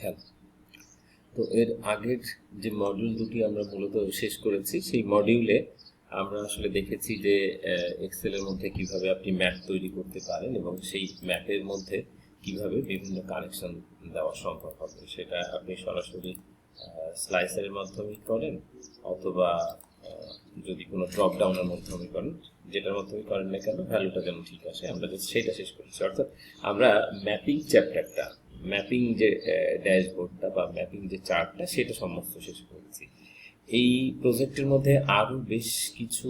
খেয়াল। তো এর আগের যে মডিউল দুটি আমরা মূলত শেষ করেছি, সেই মডিউলে আমরা আসলে দেখেছি যে এক্সেলের মধ্যে কিভাবে আপনি ম্যাপ তৈরি করতে পারেন এবং সেই ম্যাপের মধ্যে কিভাবে বিভিন্ন কানেকশন দেওয়া সম্ভব হবে। সেটা আপনি সরাসরি স্লাইসারের মাধ্যমে করেন অথবা যদি কোনো ড্রপ ডাউনের মাধ্যমে করেন, যেটার মাধ্যমে করেন না কেন ভ্যালুটা যেন ঠিক আসে, আমরা সেটা শেষ করেছি। অর্থাৎ আমরা ম্যাপিং চ্যাপ্টারটা, ম্যাপিং যে ড্যাশবোর্ডটা বা ম্যাপিং যে চার্টটা, সেটা সমস্ত শেষ করেছি। এই প্রজেক্টের মধ্যে আরো বেশ কিছু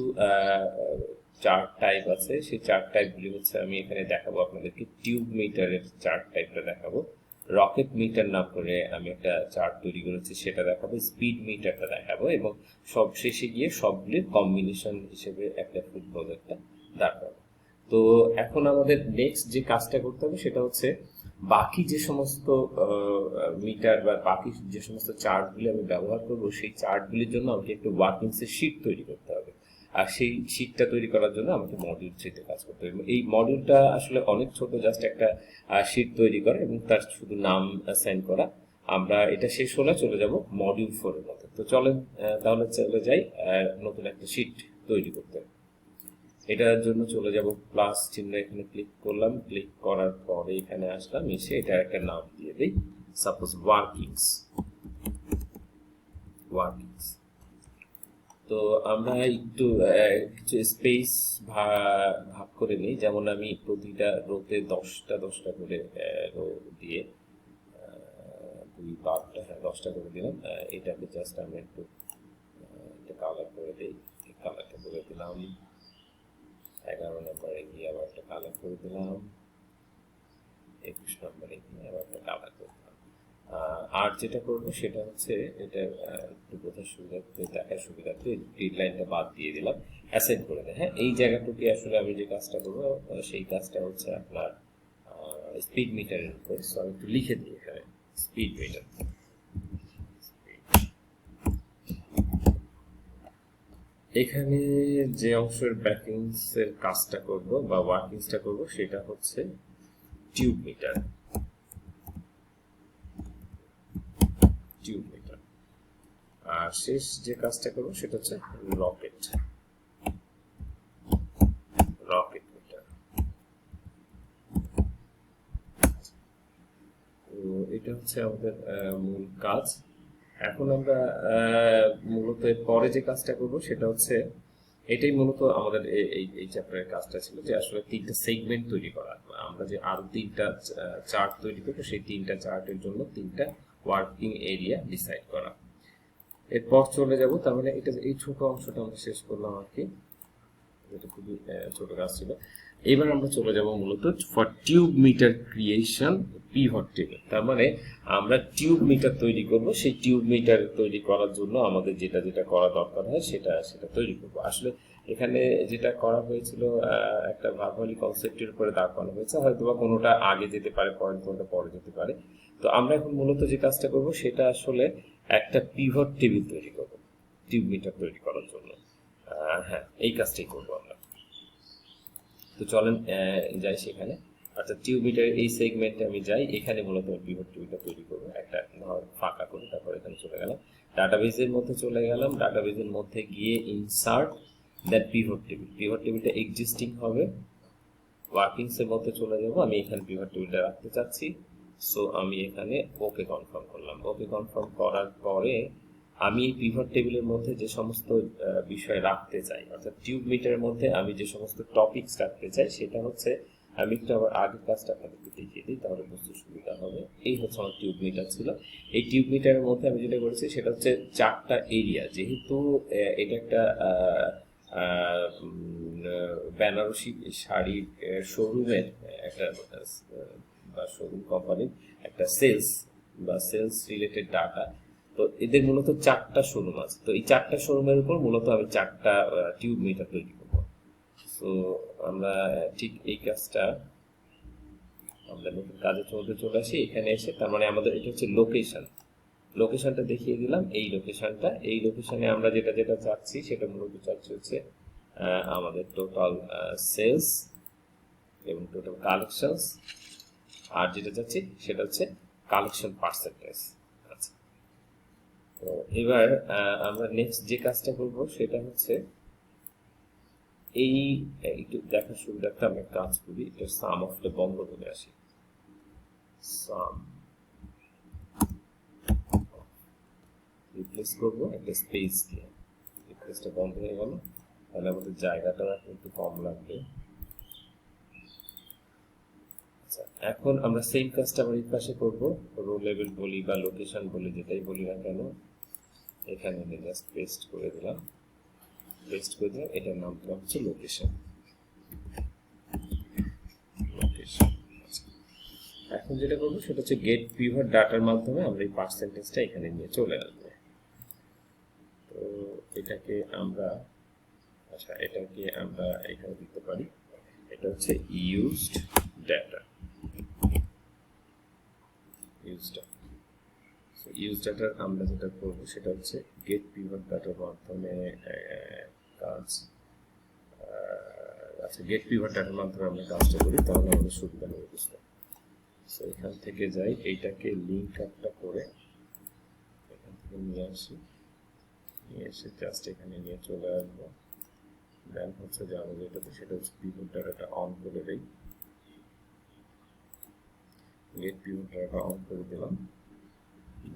চার্ট টাইপ আছে। সেই চার্ট টাইপগুলি হচ্ছে আমি এখানে দেখাবো আপনাদেরকে। টিউব মিটারের চার্ট টাইপটা দেখাবো, রকেট মিটার নাম করে আমি একটা চার্ট তৈরি করেছি সেটা দেখাবো, স্পিড মিটারটা দেখাবো এবং সব শেষে গিয়ে সবগুলির কম্বিনেশন হিসেবে একটা ফুল প্রজেক্টটা দেখাবো। তো এখন আমাদের নেক্সট যে কাজটা করতে হবে সেটা হচ্ছে বাকি যে সমস্ত মিটার বা বাকি যে সমস্ত চার্টগুলি আমি ব্যবহার করবো, সেই চার্টগুলির জন্য আমাকে একটু ওয়ার্কিংসের শিট তৈরি করতে হবে। আর সেই শিটটা তৈরি করার জন্য আমাকে মডিউল 3 তে কাজ করতে হবে। এই মডিউলটা আসলে অনেক ছোট, জাস্ট একটা শিট তৈরি করা এবং তার শুধু নাম অ্যাসাইন করা। আমরা এটা শেষ হলে চলে যাব মডিউল 4 এর মধ্যে। তো চলেন তাহলে চলে যাই নতুন একটা শিট তৈরি করতে। এটার জন্য চলে যাব প্লাস চিহ্ন, এখানে ক্লিক করলাম, ক্লিক করার পরে এখানে আসলাম, এসে এটার একটা নাম দিয়ে দিই, সাপোজ ওয়ার্কিংস। তো আমরা একটু কিছু স্পেস ভাগ করে নিই। যেমন আমি প্রতিটা রোতে 10টা করে রো দিয়ে 2 হ্যাঁ 10টা করে দিলাম। এটাকে জাস্ট আমি একটু কালার করে দিই। কালারটা করে দিলাম 11 নম্বরে গিয়ে আবার একটা কালার করে দিলাম, 21 নম্বরে গিয়ে আবার একটা কালার করে দিলাম। আর যেটা করবো সেটা হচ্ছে এটা একটু বোঝার সুবিধার্থে, দেখার সুবিধার্থে গ্রিড লাইনটা বাদ দিয়ে দিলাম, অ্যাসাইন করে দেয়। হ্যাঁ, এই জায়গাটুকু আসলে আমি যে কাজটা করবো সেই কাজটা হচ্ছে আপনার স্পিড মিটারের উপর। সো আমি একটু লিখে দিই এখানে স্পিড মিটার। এখানে যে অংশের ব্যাকিংসের কাজটা করব বা ওয়ার্কিংসটা করব সেটা হচ্ছে টিউব মিটার। আর শেষ যে কাজটা করব সেটা হচ্ছে রকেট মিটার। তো এটা হচ্ছে আমাদের মূল কাজ। এখন আমরা মূলত পরে যে কাজটা করব সেটা হচ্ছে, এটাই মূলত আমাদের এই চ্যাপ্টারের কাজটা ছিল, যে আসলে 3টা সেগমেন্ট তৈরি করা। আমরা যে আরো 3টা চার্ট তৈরি করবো, সেই 3টা চার্টের জন্য 3টা ওয়ার্কিং এরিয়া ডিসাইড করা। এরপর চলে যাব, তার মানে এটা এই ছোট অংশটা আমরা শেষ করলাম আর কি, এটা খুবই ছোট কাজ ছিল। এবার আমরা চলে যাব মূলত for tube meter creation pivot table. তার মানে আমরা টিউব মিটার তৈরি করব, সেই টিউব মিটার তৈরি করার জন্য আমাদের যেটা যেটা করা দরকার হয় সেটা তৈরি করব। আসলে এখানে যেটা করা হয়েছিল একটা ভার্বালি কনসেপ্টের উপরে দাঁড় করানো হয়েছে, হয়তো বা কোনোটা আগে যেতে পারে, কোনোটা পরে যেতে পারে। তো আমরা এখন মূলত যে কাজটা করব সেটা আসলে একটা পিভট টেবিল তৈরি করব টিউব মিটার তৈরি করার জন্য। হ্যাঁ, এই কাজটাই করবো আমরা। তো চলেন যাই সেখানে। অর্থাৎ টিউব মিটারের এই সেগমেন্টে আমি যাই, এখানে মূলত পিভট টেবিলটা তৈরি করবো একটা ফাঁকা করে। তারপর এখানে চলে গেলাম, ডাটাবেজের মধ্যে চলে গেলাম, ডাটাবেজের মধ্যে গিয়ে ইনসার্ট দ্যাট পিভট টেবিলটা এক্সিস্টিং হবে। ওয়ার্কিংস এর মধ্যে চলে যাব, আমি এখানে পিভট টেবিলটা রাখতে চাচ্ছি। সো আমি এখানে ওকে কনফার্ম করলাম। ওকে কনফার্ম করার পরে আমি এই পিভট টেবিলের মধ্যে যে সমস্ত বিষয় রাখতে চাই, অর্থাৎ টিউব মিটারের মধ্যে আমি যে সমস্ত টপিকস রাখতে চাই, সেটা হচ্ছে, আমি একটু আবার আগের কাজটা আপনাদেরকে দেখিয়ে দিই তাহলে বুঝতে সুবিধা হবে। এই হচ্ছে আমার টিউব মিটার ছিল। এই টিউব মিটারের মধ্যে আমি যেটা করেছি সেটা হচ্ছে 4টা এরিয়া। যেহেতু এটা একটা বেনারসি শাড়ির শোরুমের একটা বা শোরুম কোম্পানির একটা সেলস রিলেটেড ডাটা, তো এদের মূলত 4টা শোরুম আছে। তো এই 4টা শোরুমের উপর মূলত আমি 4টা টিউব মিটার তৈরি করবো। তো আমরা ঠিক এই কাজটা আমরা নতুন কাজের মধ্যে চলে আসি। এখানে এসে তার মানে আমাদের এটা হচ্ছে লোকেশনটা দেখিয়ে দিলাম। এই লোকেশনে আমরা যেটা যেটা চাচ্ছি সেটা মূলত চাচ্ছি হচ্ছে আমাদের টোটাল সেলস এবং টোটাল কালেকশনস। আর যেটা চাচ্ছি সেটা হচ্ছে কালেকশন পার্সেন্টেজ। আচ্ছা, তো এবার আমরা নেক্সট যে কাজটা করব সেটা হচ্ছে এই একটু দেখার সুবিধার্থে আমরা কাজ করি, এটা সাম অফটা বন্ধ করে আসি, সাম রিপ্লেস করব একটা স্পেস দিয়ে, রিপ্লেসটা বন্ধ হয়ে গেল, তাহলে আমাদের জায়গাটা একটু কম লাগবে। আচ্ছা, এখন আমরা সেম কাজটা আবার এই পাশে করবো, রো লেভেল বলি বা লোকেশন বলি, যেটাই বলি না কেন, এখানে জাস্ট পেস্ট করে দিলাম, পেস্ট করে দিলাম, এটার নাম দিলাম হচ্ছে লোকেশন। এখন যেটা করবো সেটা হচ্ছে গেট পিভট ডাটার মাধ্যমে আমরা এই পার্সেন্টেজটা এখানে নিয়ে চলে আসবো। তো এটাকে আমরা, আচ্ছা এটাকে আমরা এখানে দিতে পারি, এটা হচ্ছে ইউজড ডাটা, ইউজ ডাটার আমরা যেটা করবো সেটা হচ্ছে গেট পিভট ডাটার মাধ্যমে কাজ। আচ্ছা, গেট পিভট ডাটার মাধ্যমে আমরা কাজটা করি, তাহলে আমাদের সুবিধা হবে বুঝতে। সো এখান থেকে যাই, এইটাকে লিঙ্ক আপটা করে এখান থেকে নিয়ে আসি, নিয়ে এসে জাস্ট এখানে নিয়ে চলে আসবো। দেন হচ্ছে যে আমরা যেটাতে সেটা হচ্ছে পিভট ডাটাটা অন করে দেই, গেট পিভট ডাটাটা অন করে দিলাম।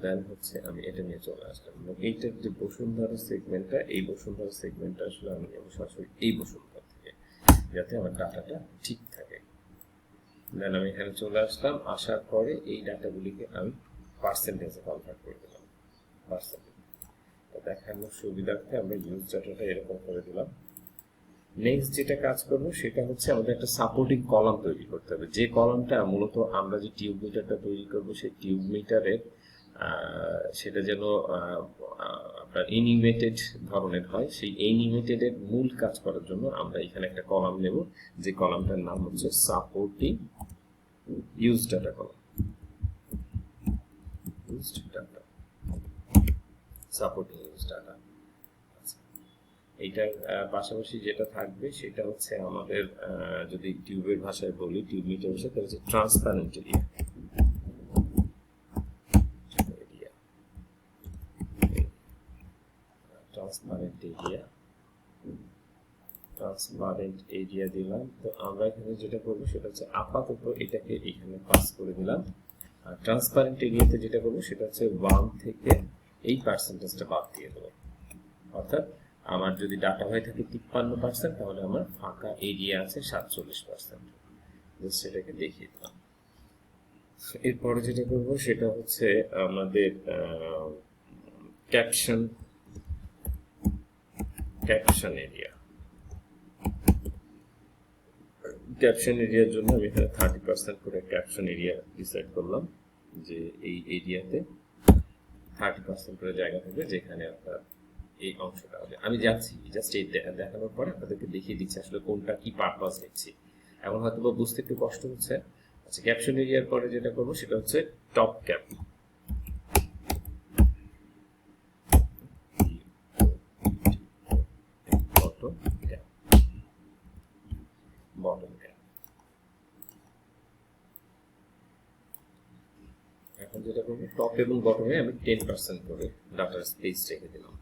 দেন হচ্ছে আমি এটা নিয়ে চলে আসলাম, এইটার যে বসুন্ধরা সেগমেন্টটা, এই বসুন্ধরা সেগমেন্টটা আসলে আমি নেবো সরাসরি এই বসুন্ধরা থেকে, যাতে আমার ডাটাটা ঠিক থাকে। দেন আমি এখানে চলে আসলাম, আসার পরে এই ডাটাগুলিকে আমি পার্সেন্টেজে কনভার্ট করে দিলাম, পার্সেন্টেজ দেখানোর সুবিধার্থে আমরা ইউজ ডাটাটা এরকম করে দিলাম। নেক্সট যেটা কাজ করব সেটা হচ্ছে আমাদের একটা সাপোর্টিং কলাম তৈরি করতে হবে, যে কলামটা মূলত আমরা যে টিউব মিটারটা তৈরি করব সেই টিউব মিটারের সেটা যেন আপনার এনিমেটেড ধরনের হয়। সেই এনিমেটেড এর মূল কাজ করার জন্য আমরা এখানে একটা কলাম নেব, যে কলামটার নাম হচ্ছে supporting use data column, use data, supporting use data. এইটার পাশাপাশি যেটা থাকবে সেটা হচ্ছে আমাদের যদি টিউবের ভাষায় বলি, টিউব মিটার ভাষায়, তাহলে হচ্ছে ট্রান্সপারেন্ট এরিয়া, ট্রান্সপারেন্ট এরিয়া দিলাম। তো আমরা এখানে যেটা করবো সেটা হচ্ছে আপাতত এটাকে এখানে পাস করে দিলাম। আর ট্রান্সপারেন্ট এরিয়াতে যেটা করবো সেটা হচ্ছে 1 থেকে এই পার্সেন্টেজটা বাদ দিয়ে দেবো, অর্থাৎ আমার যদি ডাটা হয়ে থাকে 53%, তাহলে আমার ফাঁকা এরিয়া আছে 47%, জাস্ট সেটাকে দেখিয়ে দিলাম। এরপরে যেটা করবো সেটা হচ্ছে আমাদের ক্যাপশন এরিয়া, ক্যাপশন এরিয়ার জন্য আমি এখানে 30% করে ক্যাপশন এরিয়া ডিসাইড করলাম, যে এই এরিয়াতে 30% করে জায়গা থাকবে, যেখানে আপনার এই অংশটা হবে। আমি যাচ্ছি জাস্ট এই দেখানোর পরে আপনাদেরকে দেখিয়ে দিচ্ছি আসলে কোনটা কি পারপাস নিচ্ছি। এখন হয়তো বা বুঝতে একটু কষ্ট হচ্ছে। আচ্ছা, ক্যাপশন এরিয়ার পরে যেটা করবো সেটা হচ্ছে টপ ক্যাপ, বটম ক্যাপ। এখন যেটা করবো টপ এবং বটমে আমি 10% করে ডাটার স্পেস রেখে দিলাম।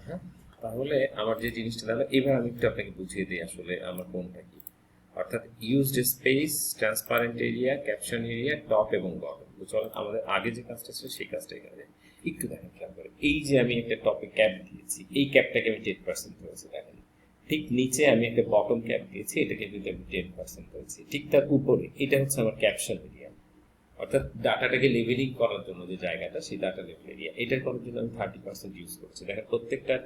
হ্যাঁ, তাহলে আমার যে জিনিসটা দাঁড়ালো, এবার আমি একটু আপনাকে বুঝিয়ে দিই আসলে আমার কোনটা কি। অর্থাৎ used space, transparent area, caption area, top এবং বটম। তো চলেন আমাদের আগে যে কাজটা ছিল সেই কাজটা এখানে একটু দেখেন খেয়াল করে। এই যে আমি একটা টপে ক্যাপ দিয়েছি, এই ক্যাপটাকে আমি 10% করেছি, দেখেন। ঠিক নিচে আমি একটা বটম ক্যাপ দিয়েছি, এটাকে কিন্তু আমি 10% করেছি। ঠিক তার উপরে এটা হচ্ছে আমার ক্যাপশন এরিয়া, অর্থাৎ ডাটাটাকে লেভেলিং করার জন্য যে জায়গাটা, সেই ডাটা লেভেল এরিয়া, এটার করার জন্য আমি 30% ইউজ করছি। দেখেন প্রত্যেকটার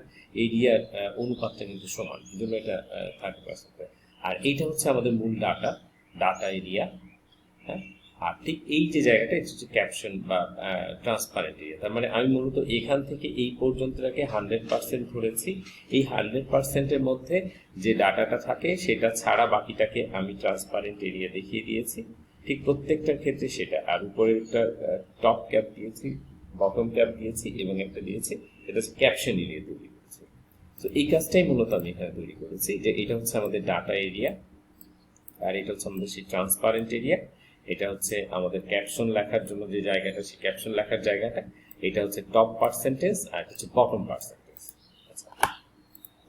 এরিয়ার অনুপাতটা কিন্তু সমান, এই জন্য এটা 30%। আর এইটা হচ্ছে আমাদের মূল ডাটা এরিয়া। হ্যাঁ, আর ঠিক এই যে জায়গাটা, এটা হচ্ছে ক্যাপশন বা ট্রান্সপারেন্ট এরিয়া। তার মানে আমি মূলত এখান থেকে এই পর্যন্তটাকে 100% ধরেছি। এই 100%-এর মধ্যে যে ডাটাটা থাকে সেটা ছাড়া বাকিটাকে আমি ট্রান্সপারেন্ট এরিয়া দেখিয়ে দিয়েছি। ঠিক প্রত্যেকটার ক্ষেত্রে সেটা। আর উপরে একটা টপ ক্যাপ দিয়েছি, বটম ক্যাপ দিয়েছি এবং একটা দিয়েছি এটা হচ্ছে ক্যাপশন এরিয়া তৈরি করেছি। তো এই কাজটাই মূলত আমি এখানে তৈরি করেছি, যে এটা হচ্ছে আমাদের ডাটা এরিয়া, আর এটা হচ্ছে আমাদের সেই ট্রান্সপারেন্ট এরিয়া, এটা হচ্ছে আমাদের ক্যাপশন লেখার জন্য যে জায়গাটা, সেই ক্যাপশন লেখার জায়গাটা, এটা হচ্ছে টপ পার্সেন্টেজ আর এটা হচ্ছে বটম পার্সেন্টেজ। আচ্ছা,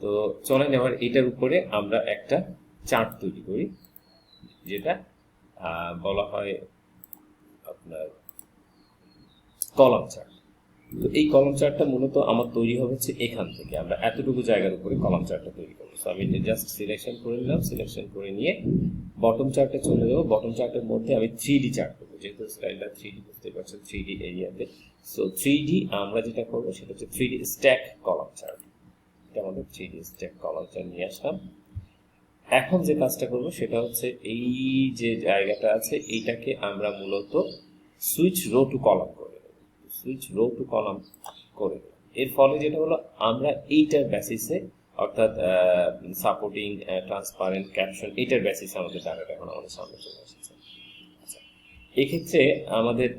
তো চলেন এবার এটার উপরে আমরা একটা চার্ট তৈরি করি, যেটা বলা হয় আপনার কলাম চার্ট। তো এই কলাম চার্টটা মূলত আমার তৈরি হচ্ছে এখান থেকে, আমরা এতটুকু জায়গার উপরে কলাম চার্টটা তৈরি করবো। তো আমি জাস্ট সিলেকশন করে নিলাম, সিলেকশন করে নিয়ে বটম চার্টে চলে যাবো। বটম চার্টের মধ্যে আমি 3D চার্ট করবো, যেহেতু স্টাইলটা 3D বুঝতে পারছেন, 3D এরিয়াতে। সো 3D আমরা যেটা করবো সেটা হচ্ছে 3D স্ট্যাক কলাম চার্ট। এটা আমাদের 3D স্ট্যাক কলাম চার্ট নিয়ে আসলাম। এখন যে কাজটা করবো সেটা হচ্ছে এই যে জায়গাটা আছে এইটাকে আমরা মূলত সুইচ রো টু কলাম করে দেবো, সুইচ রো টু কলাম করে দেবো। এর ফলে যেটা হলো, আমরা এইটার বেসিসে, অর্থাৎ সাপোর্টিং, ট্রান্সপারেন্ট, ক্যাপশন, এইটার বেসিসে আমাদের ডাটাটা এখন আমাদের সামনে চলে এসেছে। আচ্ছা, এক্ষেত্রে আমাদের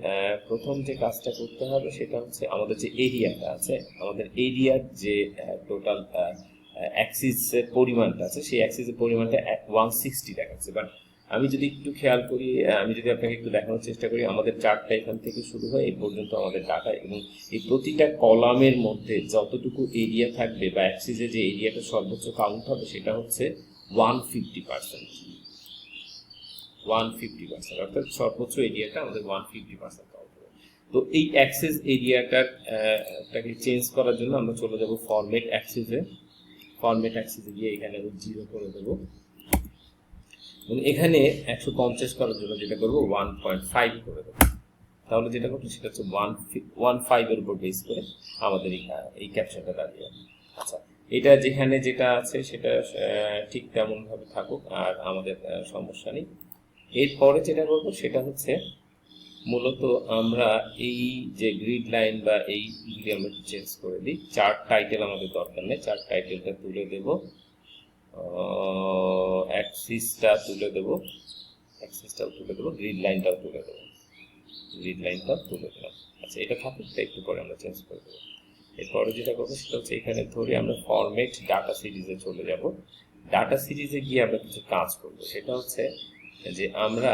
প্রথম যে কাজটা করতে হবে সেটা হচ্ছে আমাদের যে এরিয়াটা আছে, আমাদের এরিয়ার যে টোটাল অ্যাক্সিসের পরিমাণটা আছে, সেই অ্যাক্সিসের পরিমাণটা 160 দেখাচ্ছে। বাট আমি যদি একটু খেয়াল করি, আমি যদি আপনাকে একটু দেখানোর চেষ্টা করি, আমাদের চার্টটা এখান থেকে শুরু হয় এই পর্যন্ত আমাদের ডাটা, এবং এই প্রতিটা কলামের মধ্যে যতটুকু এরিয়া থাকবে বা অ্যাক্সিসে যে এরিয়াটা সর্বোচ্চ কাউন্ট হবে সেটা হচ্ছে 150%। 150%, অর্থাৎ সর্বোচ্চ এরিয়াটা আমাদের 150% কাউন্ট হবে। তো এই অ্যাক্সেস এরিয়াটাকে চেঞ্জ করার জন্য আমরা চলে যাব ফরম্যাট অ্যাক্সিসে। ফরম্যাট অ্যাক্সিসে গিয়ে এখানে আমি 0 করে দেবো, এবং এখানে 150 করার জন্য যেটা করবো 1.5 করে দেবো। তাহলে যেটা করবো সেটা হচ্ছে 1.15 এর উপর বেস করে আমাদের এই ক্যাপশনটা দাঁড়িয়ে। আচ্ছা, এটা যেখানে যেটা আছে সেটা ঠিক তেমন ভাবে থাকুক, আর আমাদের সমস্যা নেই। এরপরে যেটা করবো সেটা হচ্ছে মূলত আমরা এই যে গ্রিড লাইন বা এইগুলি আমরা চেঞ্জ করে দিই। চার্ট টাইটেল আমাদের দরকার নেই, চার্ট টাইটেলটা তুলে দেব, অ্যাক্সিসটাও তুলে দেবো, গ্রিড লাইনটাও তুলে দেবো, গ্রিড লাইনটাও তুলে দিলাম। আচ্ছা, এটা থাকুক, একটু পরে আমরা চেঞ্জ করে দেবো। এরপরে যেটা করবো সেটা হচ্ছে এখানে ধরে আমরা ফরম্যাট ডাটা সিরিজে চলে যাব। ডাটা সিরিজে গিয়ে আমরা কিছু কাজ করবো, সেটা হচ্ছে যে আমরা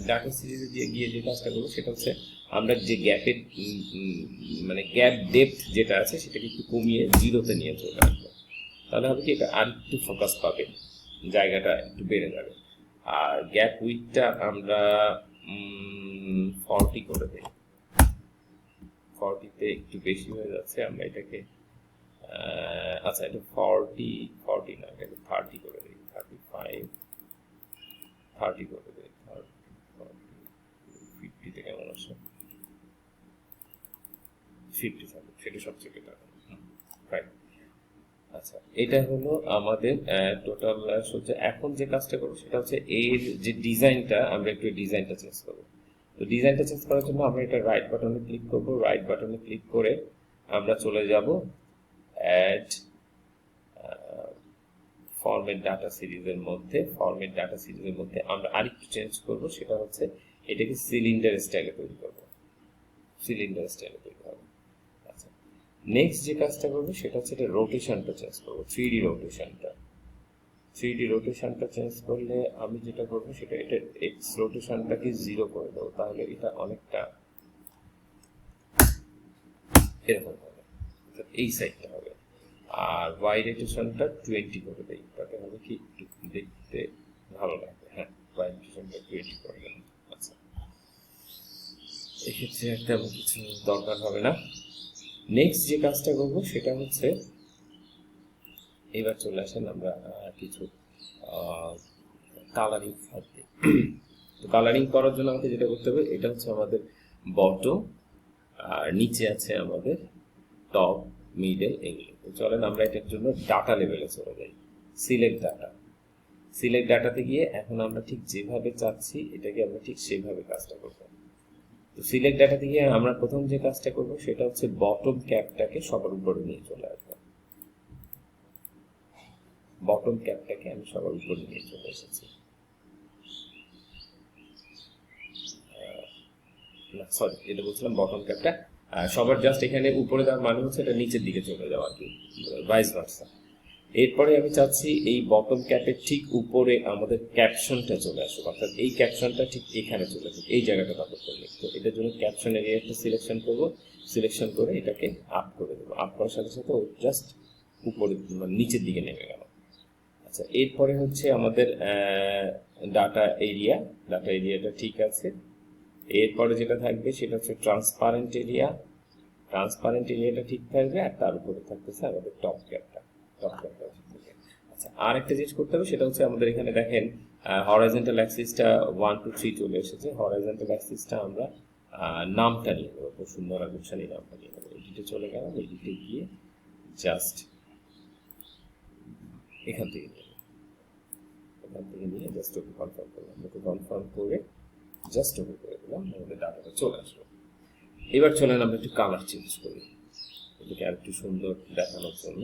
ডাটা সিরিজে গিয়ে যে কাজটা করবো সেটা হচ্ছে আমরা যে গ্যাপের মানে গ্যাপ ডেপথ যেটা আছে সেটাকে একটু কমিয়ে 0-তে নিয়ে চলে আসবো। তাহলে হবে কি, এটা আর একটু ফোকাস পাবে, জায়গাটা একটু বেড়ে যাবে। আর গ্যাপ উইথটা আমরা 40 করে দিই, 40-তে একটু বেশি হয়ে যাচ্ছে, আমরা এটাকে আচ্ছা, এটা 40 না, এটাকে 30 করে দিই, 35, 30 করে দিই, 50-তে কেমন আছে, 50 থাকে, সেটা সবচেয়ে বেটার। রাইট। আচ্ছা, এটা হলো আমাদের টোটাল হচ্ছে। এখন যে কাজটা করবো সেটা হচ্ছে এর যে ডিজাইনটা, আমরা একটু ডিজাইনটা চেঞ্জ করবো। তো ডিজাইনটা চেঞ্জ করার জন্য আমরা এটা রাইট বাটনে ক্লিক করবো। রাইট বাটনে ক্লিক করে আমরা চলে যাব অ্যাড ফরম্যাট ডাটা সিরিজের মধ্যে। ফরম্যাট ডাটা সিরিজের মধ্যে আমরা আরেকটু চেঞ্জ করবো, সেটা হচ্ছে এটাকে সিলিন্ডার স্টাইলে তৈরি করবো, সিলিন্ডার স্টাইলে তৈরি হবে। আচ্ছা, নেক্সট যে কাজটা করবো সেটা হচ্ছে এটা রোটেশনটা চেঞ্জ করবো, 3D রোটেশনটা। 3D রোটেশনটা চেঞ্জ করলে আমি যেটা করবো সেটা এটা এক্স রোটেশনটাকে 0 করে দেবো, তাহলে এটা অনেকটা এরকম হবে, এই সাইডটা হবে। আর ওয়াই রোটেশনটা 20 করে দেই, তাতে হবে কি একটু দেখতে ভালো লাগবে। হ্যাঁ, ওয়াই রোটেশনটা 20 করে দেবো। আচ্ছা, এক্ষেত্রে তেমন কিছু দরকার হবে না। নেক্সট যে কাজটা করবো সেটা হচ্ছে, এবার চলে আসেন আমরা কিছু কালারিং করতে। তো কালারিং করার জন্য আমাকে যেটা করতে হবে, এটা হচ্ছে আমাদের বটম, আর নিচে আছে আমাদের টপ, মিডল, এগুলো। তো চলেন আমরা এটার জন্য ডাটা লেভেলে চলে যাই। সিলেক্ট ডাটা, সিলেক্ট ডাটাতে গিয়ে এখন আমরা ঠিক যেভাবে চাচ্ছি এটাকে আমরা ঠিক সেভাবে কাজটা করব। তো সিলেক্ট ডাটাতে গিয়ে আমরা প্রথম যে কাজটা করব সেটা হচ্ছে বটম ক্যাপটাকে সবার উপরে নিয়ে চলে আসবো। বটম ক্যাপটাকে আমি সবার উপরে নিয়ে চলে এসেছি। সরি, যেটা বলছিলাম বটম ক্যাপটা সবার জাস্ট এখানে উপরে দেওয়ার মানে হচ্ছে এটা নিচের দিকে চলে যাওয়া আর কি, ভাইস ভার্সা। এরপরে আমি চাচ্ছি এই বটম ক্যাপের ঠিক উপরে আমাদের ক্যাপশনটা চলে আসুক, অর্থাৎ এই ক্যাপশনটা ঠিক এখানে চলে আসুক, এই জায়গাটা কত করলে। তো এটার জন্য ক্যাপশন এরিয়া একটা সিলেকশন করবো, সিলেকশন করে এটাকে আপ করে দেবো। আপ করার সাথে সাথে জাস্ট উপরে মানে নিচের দিকে নেমে গেল। আচ্ছা, এরপরে হচ্ছে আমাদের ডাটা এরিয়া, ডাটা এরিয়াটা ঠিক আছে। এরপরে যেটা থাকবে সেটা হচ্ছে ট্রান্সপারেন্ট এরিয়া, ট্রান্সপারেন্ট এরিয়াটা ঠিক থাকবে, আর তার উপরে থাকতেছে আমাদের টপ ক্যাপটা, টপ ক্যাপটা। আচ্ছা, আর একটা জিনিস করতে হবে সেটা হচ্ছে আমাদের এখানে দেখেন হরাইজন্টাল অ্যাক্সিসটা 1 2 3 চলে এসেছে। হরাইজন্টাল অ্যাক্সিসটা আমরা নামটা নিয়ে নেবো, খুব সুন্দর গুচ্ছানি নামটা নিয়ে নেবো। এডিটে চলে গেলাম, এডিটে গিয়ে জাস্ট এখান থেকে নিয়ে জাস্ট ওকে কনফার্ম করলাম, ওকে কনফার্ম করে জাস্ট ওকে করে দিলাম, আমাদের ডাটাটা চলে আসলো। এবার চলেন আমরা একটু কালার চেঞ্জ করি এটাকে আর একটু সুন্দর দেখানোর জন্য।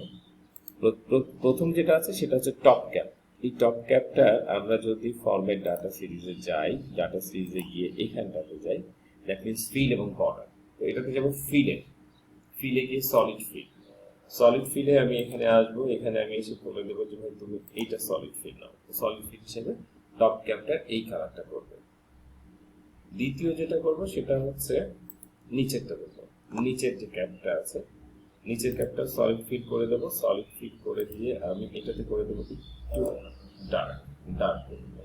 প্রথম যেটা আছে সেটা হচ্ছে টপ ক্যাপ। এই টপ ক্যাপটা আমরা যদি ফরম্যাট ডাটা সিরিজে যাই, ডাটা সিরিজে গিয়ে এখানটাতে যাই, দ্যাট মিনস ফিল এবং বর্ডার। তো এটাতে যাবো ফিলে, ফিলে গিয়ে সলিড ফিল, সলিড ফিলে আমি এখানে আসবো, এখানে আমি এসে বলে দেবো যে ভাই তুমি এইটা সলিড ফিল নাও। সলিড ফিল হিসেবে টপ ক্যাপটা এই কালারটা করবে। দ্বিতীয় যেটা করবো সেটা হচ্ছে নিচেরটা দেবো, নিচের যে ক্যাপটা আছে নিচের ক্যাপটা সলিড ফিল করে দেবো। সলিড ফিল করে দিয়ে আমি এটাতে করে দেবো একটু ডার্ক, ডার্ক করে দেবো।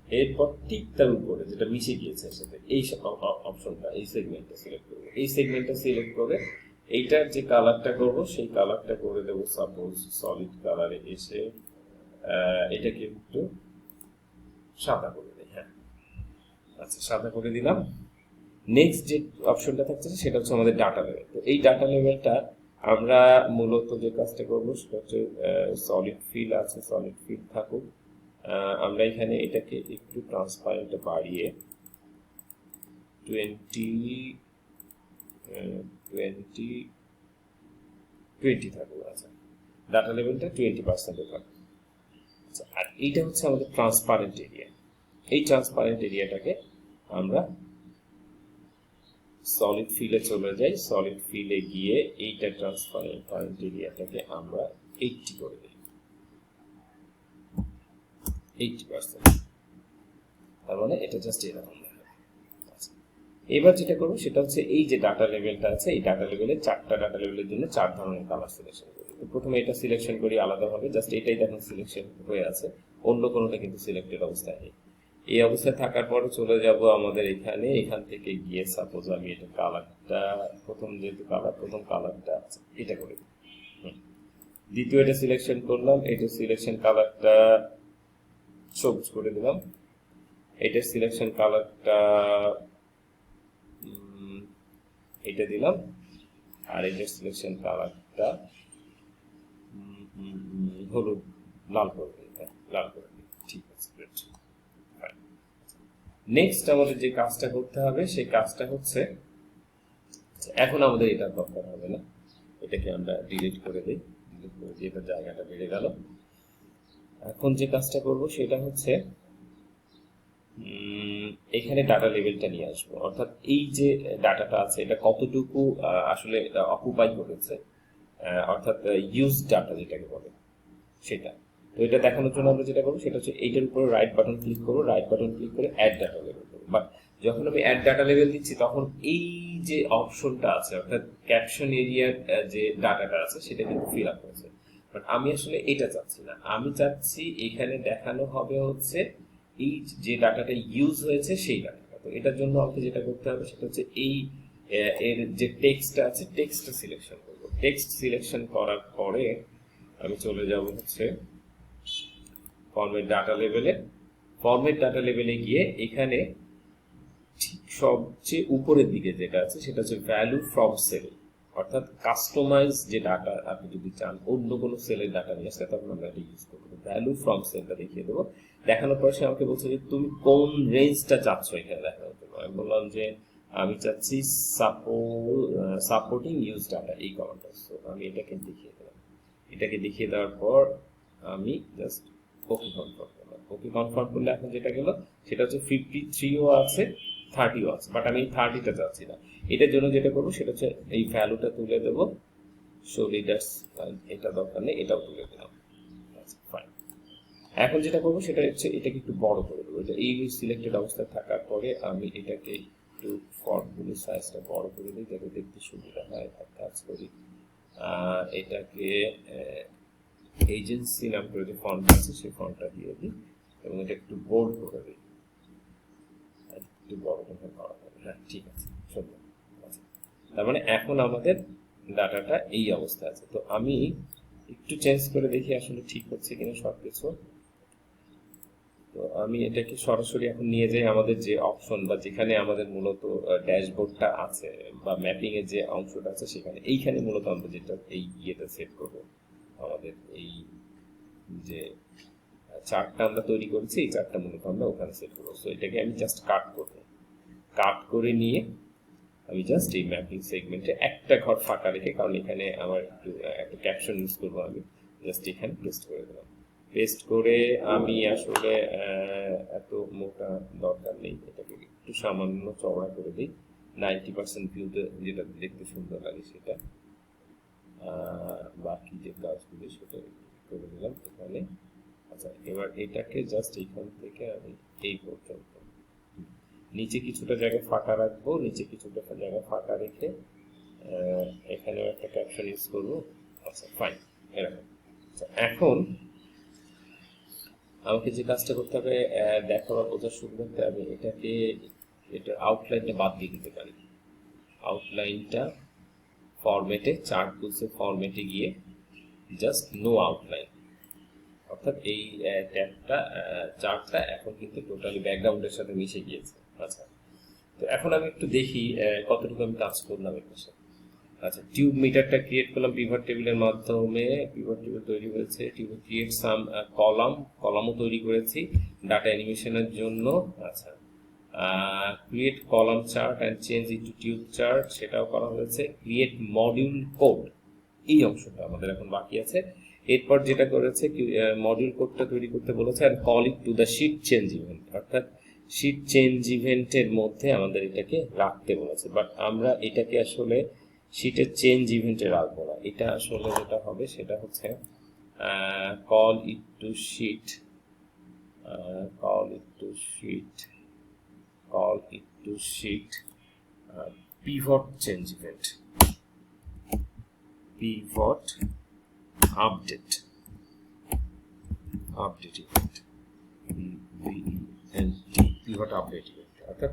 এরপর ঠিক তার উপরে যেটা মিশে গিয়েছে এর সাথে এই অপশনটা, এই সেগমেন্টটা সিলেক্ট করবো। এই সেগমেন্টটা সিলেক্ট করে এইটার যে কালারটা করবো সেই কালারটা করে দেবো সাপোজ সলিড কালারে এসে এটাকে একটু সাদা করে দেয়। হ্যাঁ, আচ্ছা, সাদা করে দিলাম। নেক্সট যে অপশনটা থাকছে সেটা হচ্ছে আমাদের ডাটা লেভেল। তো এই ডাটা লেভেলটা আমরা মূলত যে কাজটা করবো সেটা হচ্ছে সলিড ফিল আছে, সলিড ফিল থাকুক। আমরা এখানে এটাকে একটু ট্রান্সপারেন্ট বাড়িয়ে 20 থাকুক। আচ্ছা, ডাটা লেভেলটা 20% থাকুক। আচ্ছা, আর এইটা হচ্ছে আমাদের ট্রান্সপারেন্ট এরিয়া। এই ট্রান্সপারেন্ট এরিয়াটাকে আমরা সলিড ফিলে চলে যাই, সলিড ফিলে গিয়ে এইটা ট্রান্সপারেন্ট এরিয়াটাকে আমরা 80 করে দিই, 80%। তার মানে এটা জাস্ট এরকম দেখাবে। আচ্ছা, এবার যেটা করবো সেটা হচ্ছে এই যে ডাটা লেভেলটা আছে, এই ডাটা লেভেলে 4টা ডাটা লেভেলের জন্য 4 ধরনের কালার সিলেকশন করি। প্রথমে এটা সিলেকশন করি আলাদাভাবে, জাস্ট এটাই দেখুন সিলেকশন হয়ে আছে, অন্য কোনোটা কিন্তু সিলেক্টেড অবস্থায় নেই। এই অবস্থায় থাকার পরে চলে যাব আমাদের এখানে, এখান থেকে গিয়ে সাপোজ আমি এটা কালারটা প্রথম কালারটা আছে এটা করে দিই। দ্বিতীয় এটা সিলেকশন করলাম, এটা সিলেকশন কালারটা সবুজ করে দিলাম। এটা সিলেকশন কালারটা এটা দিলাম, আর এটা সিলেকশন কালারটা হলুদ, লাল করে দিই। লাল করে দিই, ঠিক আছে। নেক্সট আমাদের যে কাজটা করতে হবে সেই কাজটা হচ্ছে, এখন আমাদের এটা দরকার হবে না, এটাকে আমরা ডিলিট করে দিই। ডিলিট করে দিয়ে এটার জায়গাটা বেড়ে গেল। এখন যে কাজটা করব সেটা হচ্ছে এখানে ডাটা লেভেলটা নিয়ে আসবো, অর্থাৎ এই যে ডাটাটা আছে এটা কতটুকু আসলে অকুপাই করেছে, অর্থাৎ ইউজ ডাটা যেটাকে বলে সেটা। তো এটা দেখানোর জন্য আমরা যেটা করবো সেটা হচ্ছে এইটার উপরে রাইট বাটন ক্লিক করবো, রাইট বাটন ক্লিক করে অ্যাড ডাটা লেভেল করবো। বাট যখন আমি অ্যাড ডাটা লেভেল দিচ্ছি তখন এই যে অপশনটা আছে অর্থাৎ ক্যাপশন এরিয়ার যে ডাটাটা আছে সেটা কিন্তু ফিল আপ হয়েছে। বাট আমি আসলে এটা চাচ্ছি না, আমি চাচ্ছি এখানে দেখানো হবে হচ্ছে এই যে ডাটাটা ইউজ হয়েছে সেই ডাটাটা। তো এটার জন্য আমাকে যেটা করতে হবে সেটা হচ্ছে এই এর যে টেক্সটটা আছে টেক্সটটা সিলেকশন করবো। টেক্সট সিলেকশন করার পরে আমি চলে যাব হচ্ছে ফরম্যাট ডাটা লেভেলে। ফরম্যাট ডাটা লেভেলে গিয়ে এখানে ঠিক সবচেয়ে উপরের দিকে যেটা আছে সেটা হচ্ছে ভ্যালু ফ্রম সেল, অর্থাৎ কাস্টমাইজ যে ডাটা আপনি যদি চান অন্য কোনো সেলের ডাটা নিয়ে আসলে তখন আমরা এটা ইউজ করবো। ভ্যালু ফ্রম সেলটা দেখিয়ে দেবো। দেখানোর পর সে আমাকে বলছে যে তুমি কোন রেঞ্জটা চাচ্ছ এখানে দেখানোর জন্য। আমি বললাম যে আমি চাচ্ছি সাপোর্টিং ইউজ ডাটা, এই কমান্ডটা। সো আমি এটাকে দেখিয়ে দিলাম। এটাকে দেখিয়ে দেওয়ার পর আমি জাস্ট ওকে কনফার্ম করলাম। ওকে কনফার্ম করলে এখন যেটা গেল সেটা হচ্ছে 53ও আছে, 30 আছে, বাট আমি 30টা চাচ্ছি না। এটার জন্য যেটা করবো সেটা হচ্ছে এই ভ্যালুটা তুলে দেবো, শো লিডার্স, এটা দরকার নেই, এটাও তুলে দিলাম। আচ্ছা ফাইন। এখন যেটা করবো সেটা হচ্ছে এটাকে একটু বড় করে দেবো। এটা এই সিলেক্টেড অবস্থায় থাকার পরে আমি এটাকে একটু ফন্টগুলো সাইজটা বড় করে দিই যাতে দেখতে সুবিধা হয়। এক কাজ করি, এটাকে এজেন্সি নাম করে যে ফন্ট আছে সেই ফন্টটা দিয়ে দিই এবং এটা একটু বোল্ড করে দিই, একটু বড় করে করা হবে। হ্যাঁ ঠিক আছে, সুন্দর। আচ্ছা, তার মানে এখন আমাদের ডাটাটা এই অবস্থা আছে। তো আমি একটু চেঞ্জ করে দেখি আসলে ঠিক হচ্ছে কিনা সবকিছু। তো আমি এটাকে সরাসরি এখন নিয়ে যাই আমাদের যে অপশন বা যেখানে আমাদের মূলত ড্যাশবোর্ডটা আছে বা ম্যাপিং এর যে অংশটা আছে সেখানে, এইখানে মূলত আমরা যেটা এই ইয়েটা সেট করব, আমাদের এই যে চার্টটা আমরা তৈরি করেছি এই চার্টটা মূলত আমরা ওখানে সেট করবো। সো এটাকে আমি জাস্ট কাট করব, কাট করে নিয়ে আমি জাস্ট এই ম্যাপিং সেগমেন্টে একটা ঘর ফাঁকা রেখে, কারণ এখানে আমার একটু একটা ক্যাপশন ইউজ করবো, আমি জাস্ট এখানে পেস্ট করে দিলাম। পেস্ট করে আমি আসলে এত মোটা দরকার নেই, এটাকে একটু সামান্য চওড়া করে দিই 90% ভিউতে যেটা দেখতে সুন্দর লাগে সেটা। বাকি যে কাজগুলো সেটা করে দিলাম এখানে। আচ্ছা এবার এটাকে জাস্ট এইখান থেকে আমি এই পর্যন্ত নিচে কিছুটা জায়গা ফাঁকা রাখবো, নিচে কিছুটা জায়গা ফাঁকা রেখে এখানেও একটা ক্যাপশন ইউজ করবো। আচ্ছা ফাইন, এরকম। এখন আমাকে যে কাজটা করতে হবে দেখা বা বোঝার সুবিধাতে আমি এটাকে, এটা আউটলাইনটা বাদ দিয়ে দিতে পারি। আউটলাইনটা ফরম্যাটে, চার্ট টুলসের ফরম্যাটে গিয়ে জাস্ট নো আউটলাইন, অর্থাৎ এই ট্যাবটা চার্টটা এখন কিন্তু টোটালি ব্যাকগ্রাউন্ডের সাথে মিশে গিয়েছে। আচ্ছা, তো এখন আমি একটু দেখি কতটুকু আমি কাজ করলাম এর পাশে। আচ্ছা, টিউব মিটারটা ক্রিয়েট করলাম পিভট টেবিলের মাধ্যমে, পিভট টেবিল তৈরি হয়েছে। টিউব ক্রিয়েট সাম কলামও তৈরি করেছি ডাটা অ্যানিমেশনের জন্য। আচ্ছা, create column chart and change into tube chart সেটাও করা হয়েছে। ক্রিয়েট মডিউল কোড, এই অংশটা আমাদের এখন বাকি আছে। এরপর যেটা করেছে মডিউল কোডটা তৈরি করতে বলেছে আর call it to the sheet change event, অর্থাৎ শিট চেঞ্জ ইভেন্টের মধ্যে আমাদের এটাকে রাখতে বলেছে। বাট আমরা এটাকে আসলে শিটের চেঞ্জ ইভেন্টে রাখবো না, এটা আসলে যেটা হবে সেটা হচ্ছে call it to sheet, call it to sheet, call it to sheet pivot change event, pivot update, update event, pivot update event. অর্থাৎ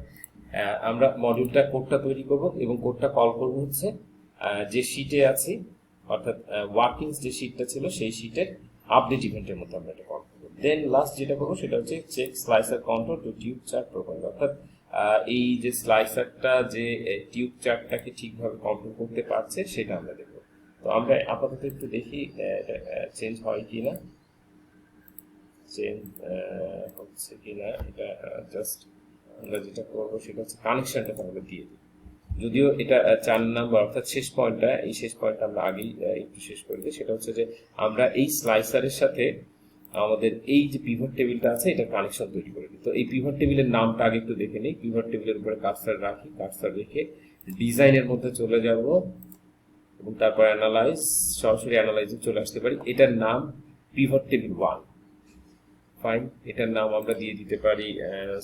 আমরা মডিউলটা কোডটা তৈরি করব এবং কোডটা কল করব হচ্ছে যে শিটে আছে, অর্থাৎ ওয়ার্কিং যে শিটটা ছিল সেই শিটের আপডেট ইভেন্টের মধ্যে আমরা এটা কল করব। দেন লাস্ট যেটা করবো সেটা হচ্ছে check slicer control to tube chart profile, অর্থাৎ এই যে স্লাইসারটা যে টিউব চার্টটাকে ঠিকভাবে কন্ট্রোল করতে পারছে সেটা আমরা দেখব। তো আমরা আপাতত একটু দেখি চেঞ্জ হয় কিনা, চেঞ্জ হচ্ছে কিনা। এটা জাস্ট আমরা যেটা করবো সেটা হচ্ছে কানেকশনটা তাহলে দিয়ে দিই, যদিও এটা 4 নাম্বার অর্থাৎ শেষ পয়েন্টটা, এই শেষ পয়েন্টটা আমরা আগেই একটু শেষ করে দিই। সেটা হচ্ছে যে আমরা এই স্লাইসারের সাথে আমাদের এই যে পিভট টেবিলটা আছে এটা কানেকশন তৈরি করে দিই। তো এই পিভট টেবিলের নামটা আগে একটু দেখে নিই। পিভট টেবিলের উপরে কার্সার রাখি, কার্সার রেখে ডিজাইনের মধ্যে চলে যাব এবং তারপর অ্যানালাইজ, সরাসরি অ্যানালাইজে চলে আসতে পারি। এটার নাম পিভট টেবিল 1, ফাইন। এটার নাম আমরা দিয়ে দিতে পারি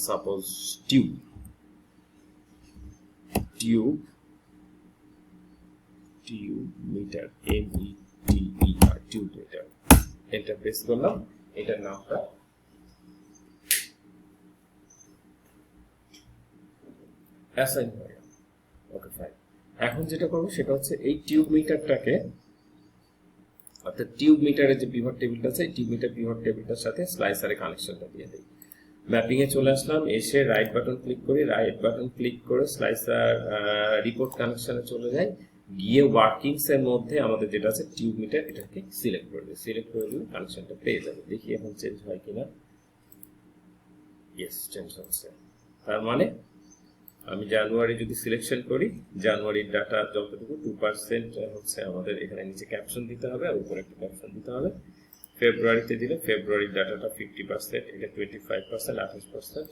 suppose tube, tube, tube meter, METER, tube meter. Enter press করলাম, এটার নামটা অ্যাসাইন হয়ে গেল। Okay fine. এখন যেটা করবো সেটা হচ্ছে এই টিউব মিটারটাকে, অর্থাৎ টিউব মিটারের যে পিভট টেবিলটা আছে টিউব মিটার পিভট টেবিলটার সাথে স্লাইসারে কানেকশনটা দিয়ে দিই। ম্যাপিং এ চলে আসলাম, এসে রাইট বাটন ক্লিক করি, রাইট বাটন ক্লিক করে স্লাইসার রিপোর্ট কানেকশনে চলে যাই, গিয়ে ওয়ার্কিংস এর মধ্যে আমাদের যেটা আছে টিউব মিটার এটাকে সিলেক্ট করে দিই। সিলেক্ট করে দিলে কানেকশনটা পেয়ে যাবে। দেখি এখন চেঞ্জ হয় কিনা। ইয়েস, চেঞ্জ হচ্ছে। তার মানে আমি জানুয়ারি যদি সিলেকশন করি, জানুয়ারির ডাটা যতটুকু 2% হচ্ছে আমাদের এখানে নিচে ক্যাপশন দিতে হবে আর উপরে একটা ক্যাপশন দিতে হবে। ফেব্রুয়ারিতে দিলে ফেব্রুয়ারির ডাটাটা 50%, এটা 25%, 28%।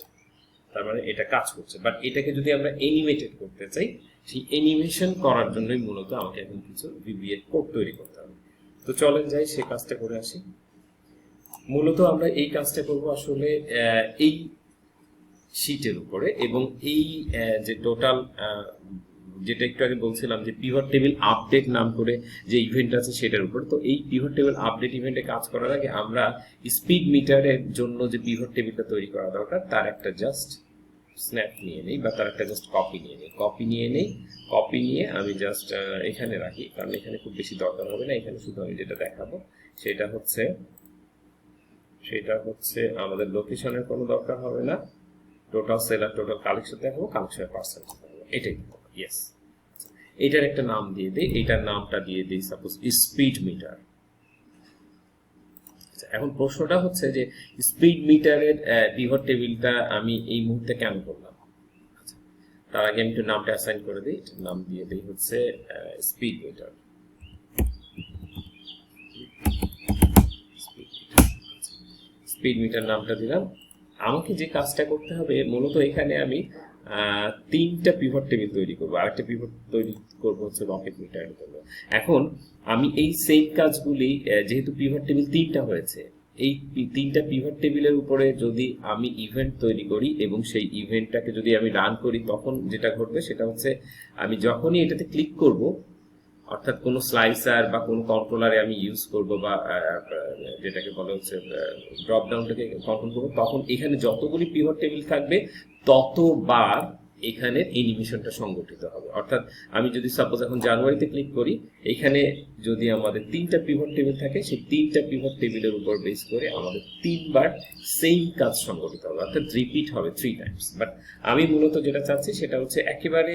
তার মানে এটা কাজ করছে। বাট এটাকে যদি আমরা অ্যানিমেটেড করতে চাই, সেই অ্যানিমেশন করার জন্যই মূলত আমাকে এখন কিছু VBA কোড তৈরি করতে হবে। তো চলেন যাই সেই কাজটা করে আসি। মূলত আমরা এই কাজটা করব আসলে এই শীটের উপরে, এবং এই যে টোটাল যেটা একটু আগে বলছিলাম যে পিভট টেবিল আপডেট নাম করে যে ইভেন্ট আছে সেটার উপর। তো এই পিভট টেবিল আপডেট ইভেন্টে কাজ করার আগে আমরা স্পিড মিটারের জন্য যে পিভট টেবিলটা তৈরি করা দরকার তার একটা জাস্ট স্ন্যাপ নিয়ে নেই, বা তার একটা জাস্ট কপি নিয়ে নেই। কপি নিয়ে আমি জাস্ট এখানে রাখি, কারণ এখানে খুব বেশি দরকার হবে না। এখানে শুধু আমি যেটা দেখাবো সেটা হচ্ছে আমাদের লোকেশনের কোনো দরকার হবে না, টোটাল সেলার টোটাল কালেকশন দেখাবো, কালেকশনের পার্সেন্ট দেখাবো, এটাই। ইয়েস, এটার একটা নাম দিয়ে দিই, এটার নামটা দিয়ে দিই সাপোজ স্পিড মিটার। এখন প্রশ্নটা হচ্ছে যে স্পিড মিটারের পিভট টেবিলটা আমি এই মুহূর্তে কেন করলাম। তার আগে আমি একটু নামটা অ্যাসাইন করে দিই, নাম দিয়ে দিই হচ্ছে স্পিড মিটার। স্পিড মিটার নামটা দিলাম। আমাকে যে কাজটা করতে হবে মূলত এখানে আমি তিনটা পিভট টেবিল তৈরি করবো, আরেকটা পিভট তৈরি করবো হচ্ছে রকেট মিটারের জন্য। এখন আমি এই সেম কাজগুলি যেহেতু পিভট টেবিল তিনটা হয়েছে, এই তিনটা পিভট টেবিলের উপরে যদি আমি ইভেন্ট তৈরি করি এবং সেই ইভেন্টটাকে যদি আমি রান করি, তখন যেটা ঘটবে সেটা হচ্ছে আমি যখনই এটাতে ক্লিক করব, অর্থাৎ কোনো স্লাইসার বা কোনো কন্ট্রোলারে আমি ইউজ করব, বা যেটাকে বলা হচ্ছে ড্রপ ডাউনটাকে কন্ট্রোল করবো, তখন এখানে যতগুলি পিভট টেবিল থাকবে ততবার এখানে অ্যানিমেশনটা সংগঠিত হবে। অর্থাৎ আমি যদি সাপোজ এখন জানুয়ারিতে ক্লিক করি, এখানে যদি আমাদের তিনটা পিভট টেবিল থাকে, সেই তিনটা পিভট টেবিলের উপর বেস করে আমাদের তিনবার সেম কাজ সংগঠিত হবে, অর্থাৎ রিপিট হবে 3 টাইমস। বাট আমি মূলত যেটা চাচ্ছি সেটা হচ্ছে একেবারে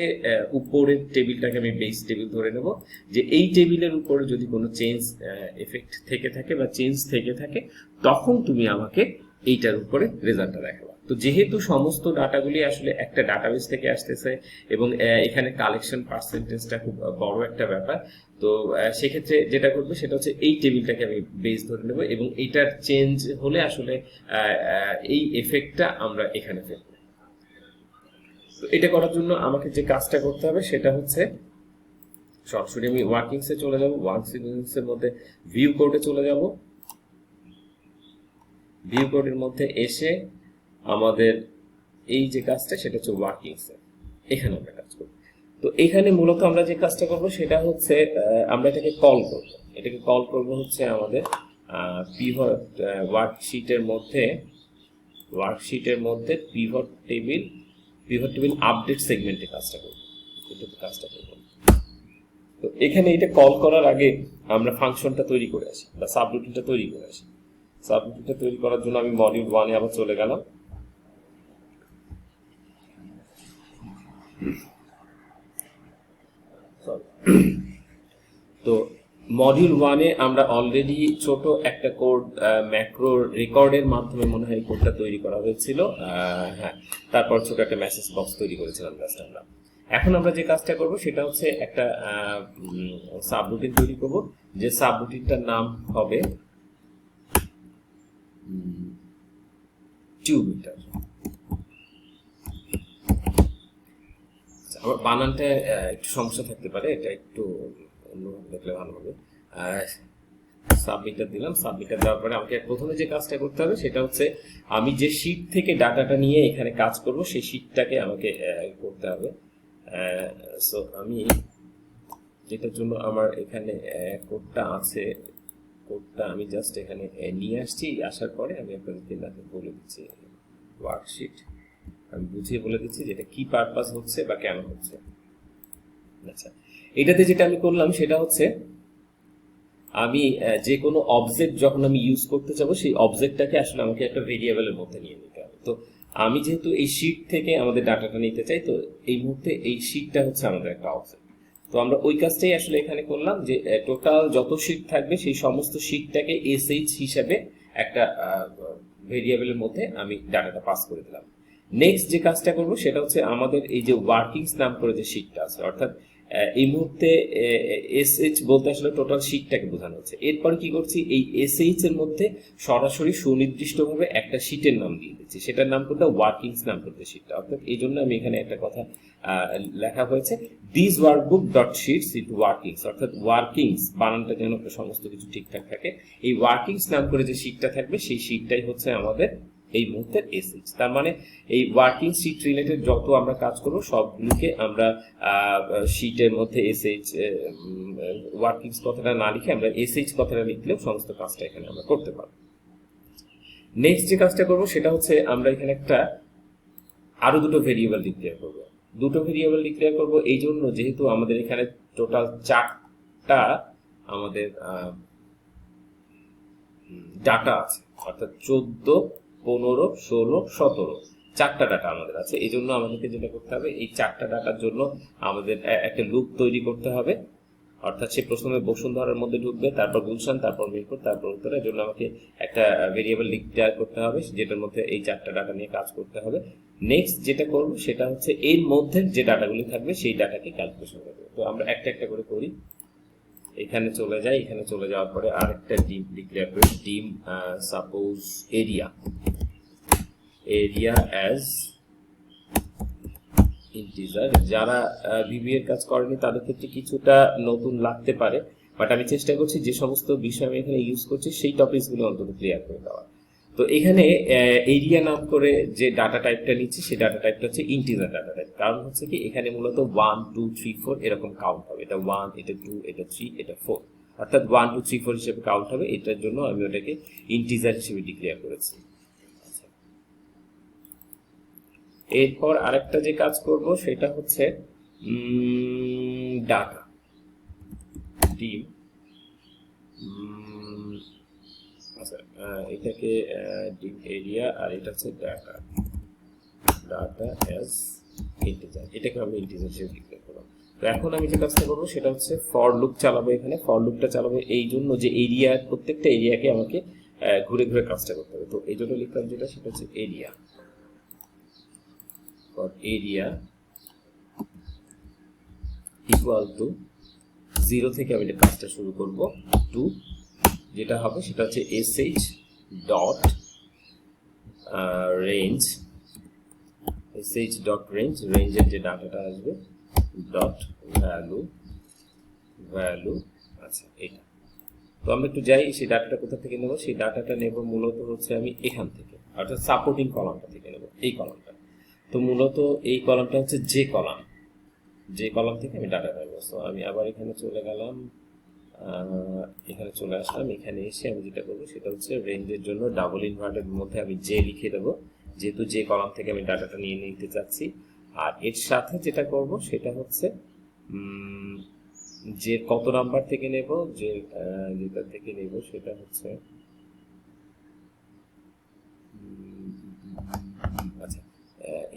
উপরের টেবিলটাকে আমি বেস টেবিল ধরে নেব, যে এই টেবিলের উপরে যদি কোনো চেঞ্জ এফেক্ট থেকে থাকে বা চেঞ্জ থেকে থাকে, তখন তুমি আমাকে এইটার উপরে রেজাল্টটা দেখাবো। তো যেহেতু সমস্ত ডাটাগুলি আসলে একটা ডাটাবেস থেকে আসতেছে এবং এখানে কালেকশন পার্সেন্টেজটা খুব বড় একটা ব্যাপার, তো সেক্ষেত্রে যেটা করবে সেটা হচ্ছে এই টেবিলটাকে আমি বেস ধরে নেব, এবং এইটার চেঞ্জ হলে আসলে এই এফেক্টটা আমরা এখানে ফেলবো। তো এটা করার জন্য আমাকে যে কাজটা করতে হবে সেটা হচ্ছে সরাসরি আমি ওয়ার্কিংসে চলে যাব, ওয়ার্কিংসের মধ্যে ভিউ কোডে চলে যাব। ভিউ কোডের মধ্যে এসে আমাদের এই যে কাজটা সেটা হচ্ছে ওয়ার্কিংসে, এখানে আমরা কাজ করব। তো এখানে মূলত আমরা যে কাজটা করব সেটা হচ্ছে আমরা এটাকে কল করব হচ্ছে আমাদের পিভট ওয়ার্কশিটের মধ্যে পিভট টেবিল আপডেট সেগমেন্টে কাজটা করব। তো এখানে এটা কল করার আগে আমরা ফাংশনটা তৈরি করে আসি বা সাবরুটিনটা তৈরি করে আসি। সাবরুটিনটা তৈরি করার জন্য আমি মডিউল 1 এ আবার চলে গেলাম। তো মডিউল 1 এ আমরা অলরেডি ছোট একটা কোড ম্যাক্রো রেকর্ডের মাধ্যমে মনে হয় কোডটা তৈরি করা হয়েছিল। হ্যাঁ, তারপর ছোট একটা মেসেজ বক্স তৈরি করেছিলাম জাস্ট আমরা। এখন আমরা যে কাজটা করব সেটা হচ্ছে একটা সাবরুটিন তৈরি করব, যে সাবরুটিনটার নাম হবে টিউব মিটার। আমার বানানটা একটু সমস্যা থাকতে পারে, এটা একটু অন্যভাবে দেখলে ভালো হবে। সাবমিটার দিলাম। সাবমিটার দেওয়ার পরে আমাকে প্রথমে যে কাজটা করতে হবে সেটা হচ্ছে আমি যে শীট থেকে ডাটাটা নিয়ে এখানে কাজ করব সেই শীটটাকে আমাকে করতে হবে। সো আমি যেটার জন্য আমার এখানে কোডটা আছে, কোডটা আমি জাস্ট এখানে নিয়ে আসছি। আসার পরে আমি আপনাদেরকে বলে দিচ্ছি ওয়ার্কশিট, আমি বুঝিয়ে বলে দিচ্ছি যেটা কি পারপাস হচ্ছে বা কেন হচ্ছে। আচ্ছা, এটাতে যেটা আমি করলাম সেটা হচ্ছে আমি যে কোনো অবজেক্ট যখন আমি ইউজ করতে যাবো সেই অবজেক্টটাকে আসলে আমাকে একটা ভেরিয়েবলের মধ্যে নিয়ে নিতে হবে। তো আমি যেহেতু এই শীট থেকে আমাদের ডাটাটা নিতে চাই, তো এই মুহূর্তে এই শীটটা হচ্ছে আমাদের একটা অবজেক্ট। তো আমরা ওই কাজটাই আসলে এখানে করলাম, যে টোটাল যত শীট থাকবে সেই সমস্ত শীটটাকে এসএইচ হিসাবে একটা ভেরিয়েবলের মধ্যে আমি ডাটাটা পাস করে দিলাম। নেক্সট যে কাজটা করবো সেটা হচ্ছে আমাদের এই যে ওয়ার্কিংস নাম করে যে শীটটা আছে, অর্থাৎ এই মুহূর্তে এসএইচ বলতে আসলে টোটাল শীটটাকে বোঝানো হচ্ছে। এরপর কি করছি, এই এসএইচ এর মধ্যে সরাসরি সুনির্দিষ্টভাবে একটা শীটের নাম দিয়ে দিচ্ছি, সেটার নাম করতে ওয়ার্কিংস নাম করতে শীটটা। অর্থাৎ এই জন্য আমি এখানে একটা কথা লেখা হয়েছে, this workbook dot shits it workings, অর্থাৎ ওয়ার্কিংস বানানটা যেন সমস্ত কিছু ঠিকঠাক থাকে। এই ওয়ার্কিংস নাম করে যে শীটটা থাকবে সেই শীটটাই হচ্ছে আমাদের এই মুহূর্তের এসএইচ। তার মানে এই ওয়ার্কিং শীট রিলেটেড যত আমরা কাজ করব সবগুলোকে আমরা শীটের মধ্যে এসএইচ ওয়ার্কিংস কথাটা না লিখে আমরা এসএইচ কথাটা লিখলেও সমস্ত কাজটা এখানে আমরা করতে পারবো। নেক্সট যে কাজটা করব সেটা হচ্ছে আমরা এখানে একটা আরো দুটো ভেরিয়েবল ডিক্লেয়ার করব। দুটো ভেরিয়েবল ডিক্লেয়ার করব এই জন্য যেহেতু আমাদের এখানে টোটাল 4টা আমাদের ডাটা আছে, অর্থাৎ 14, 15, 16, 17 4টা ডাটা আমাদের আছে। এই জন্য আমাদেরকে যেটা করতে হবে, এই 4টা ডাটার জন্য আমাদের একটা লুপ তৈরি করতে হবে। অর্থাৎ সে প্রথমে বসুন্ধরার মধ্যে ঢুকবে, তারপর গুলশান, তারপর মিরপুর, তারপর উত্তরা। এর জন্য আমাকে একটা ভেরিয়েবল ডিক্লেয়ার করতে হবে যেটার মধ্যে এই 4টা ডাটা নিয়ে কাজ করতে হবে। নেক্সট যেটা করব সেটা হচ্ছে এর মধ্যে যে ডাটাগুলি থাকবে সেই ডাটাকে ক্যালকুলেশন করব। তো আমরা একটা একটা করে করি। এখানে চলে যাই, এখানে চলে যাওয়ার পরে আরেকটা ডিম ডিক্লেয়ার করি, ডিম সাপোজ এরিয়া অ্যাজ ইন্টিজার। যারা ভিভিএর কাজ করেনি তাদের ক্ষেত্রে কিছুটা নতুন লাগতে পারে, বাট আমি চেষ্টা করছি যে সমস্ত বিষয় আমি এখানে ইউজ করছি সেই টপিকসগুলো অন্তত ক্লিয়ার করে দেওয়া। তো এখানে এরিয়া নাম করে যে ডাটা টাইপটা নিচ্ছি সেই ডাটা টাইপটা হচ্ছে ইন্টিজার ডাটা টাইপ। কারণ হচ্ছে কি এখানে মূলত 1, 2, 3, 4 এরকম কাউন্ট হবে। এটা 1, এটা 2, এটা 3, এটা 4, অর্থাৎ 1, 2, 3, 4 হিসেবে কাউন্ট হবে। এটার জন্য আমি ওটাকে ইন্টিজার হিসেবে ডিক্লেয়ার করেছি। এরপর আরেকটা যে কাজ করব সেটা হচ্ছে ডাটা ডিম, আচ্ছা এটাকে ডিম এরিয়া, আর এটা হচ্ছে ডাটা অ্যাজ ইন্টিজার। এটাকে আমি ইন্টিজার হিসেবে ডিক্লেয়ার করলাম। তো এখন আমি যে কাজটা করবো সেটা হচ্ছে ফর লুপ চালাবো। এখানে ফর লুপটা চালাবো এই জন্য যে এরিয়া, প্রত্যেকটা এরিয়াকে আমাকে ঘুরে ঘুরে কাজটা করতে হবে। তো এই জন্য লিখলাম যেটা সেটা হচ্ছে area, for area equal to 0 থেকে আমি এটা কাজটা শুরু করব, 2 যেটা হবে সেটা হচ্ছে sh dot range, sh dot range, রেঞ্জের যে ডাটাটা আসবে ডট ভ্যালু। আচ্ছা এটা তো আমরা একটু যাই, সেই ডাটাটা কোথা থেকে নেব, সেই ডাটাটা নেব মূলত হচ্ছে আমি এখান থেকে, অর্থাৎ সাপোর্টিং কলামটা থেকে নেব, এই কলামটা। তো মূলত এই কলামটা হচ্ছে যে কলাম থেকে আমি ডাটা পাবো। সো আমি আবার এখানে চলে গেলাম, এখানে চলে আসলাম। এখানে এসে আমি যেটা করবো সেটা হচ্ছে রেঞ্জের জন্য ডাবল ইনভার্টের মধ্যে আমি যে লিখে দেবো, যেহেতু যে কলাম থেকে আমি ডাটাটা নিয়ে নিতে চাচ্ছি। আর এর সাথে যেটা করব সেটা হচ্ছে যে কত নাম্বার থেকে নেব, যেটা থেকে নেব সেটা হচ্ছে আচ্ছা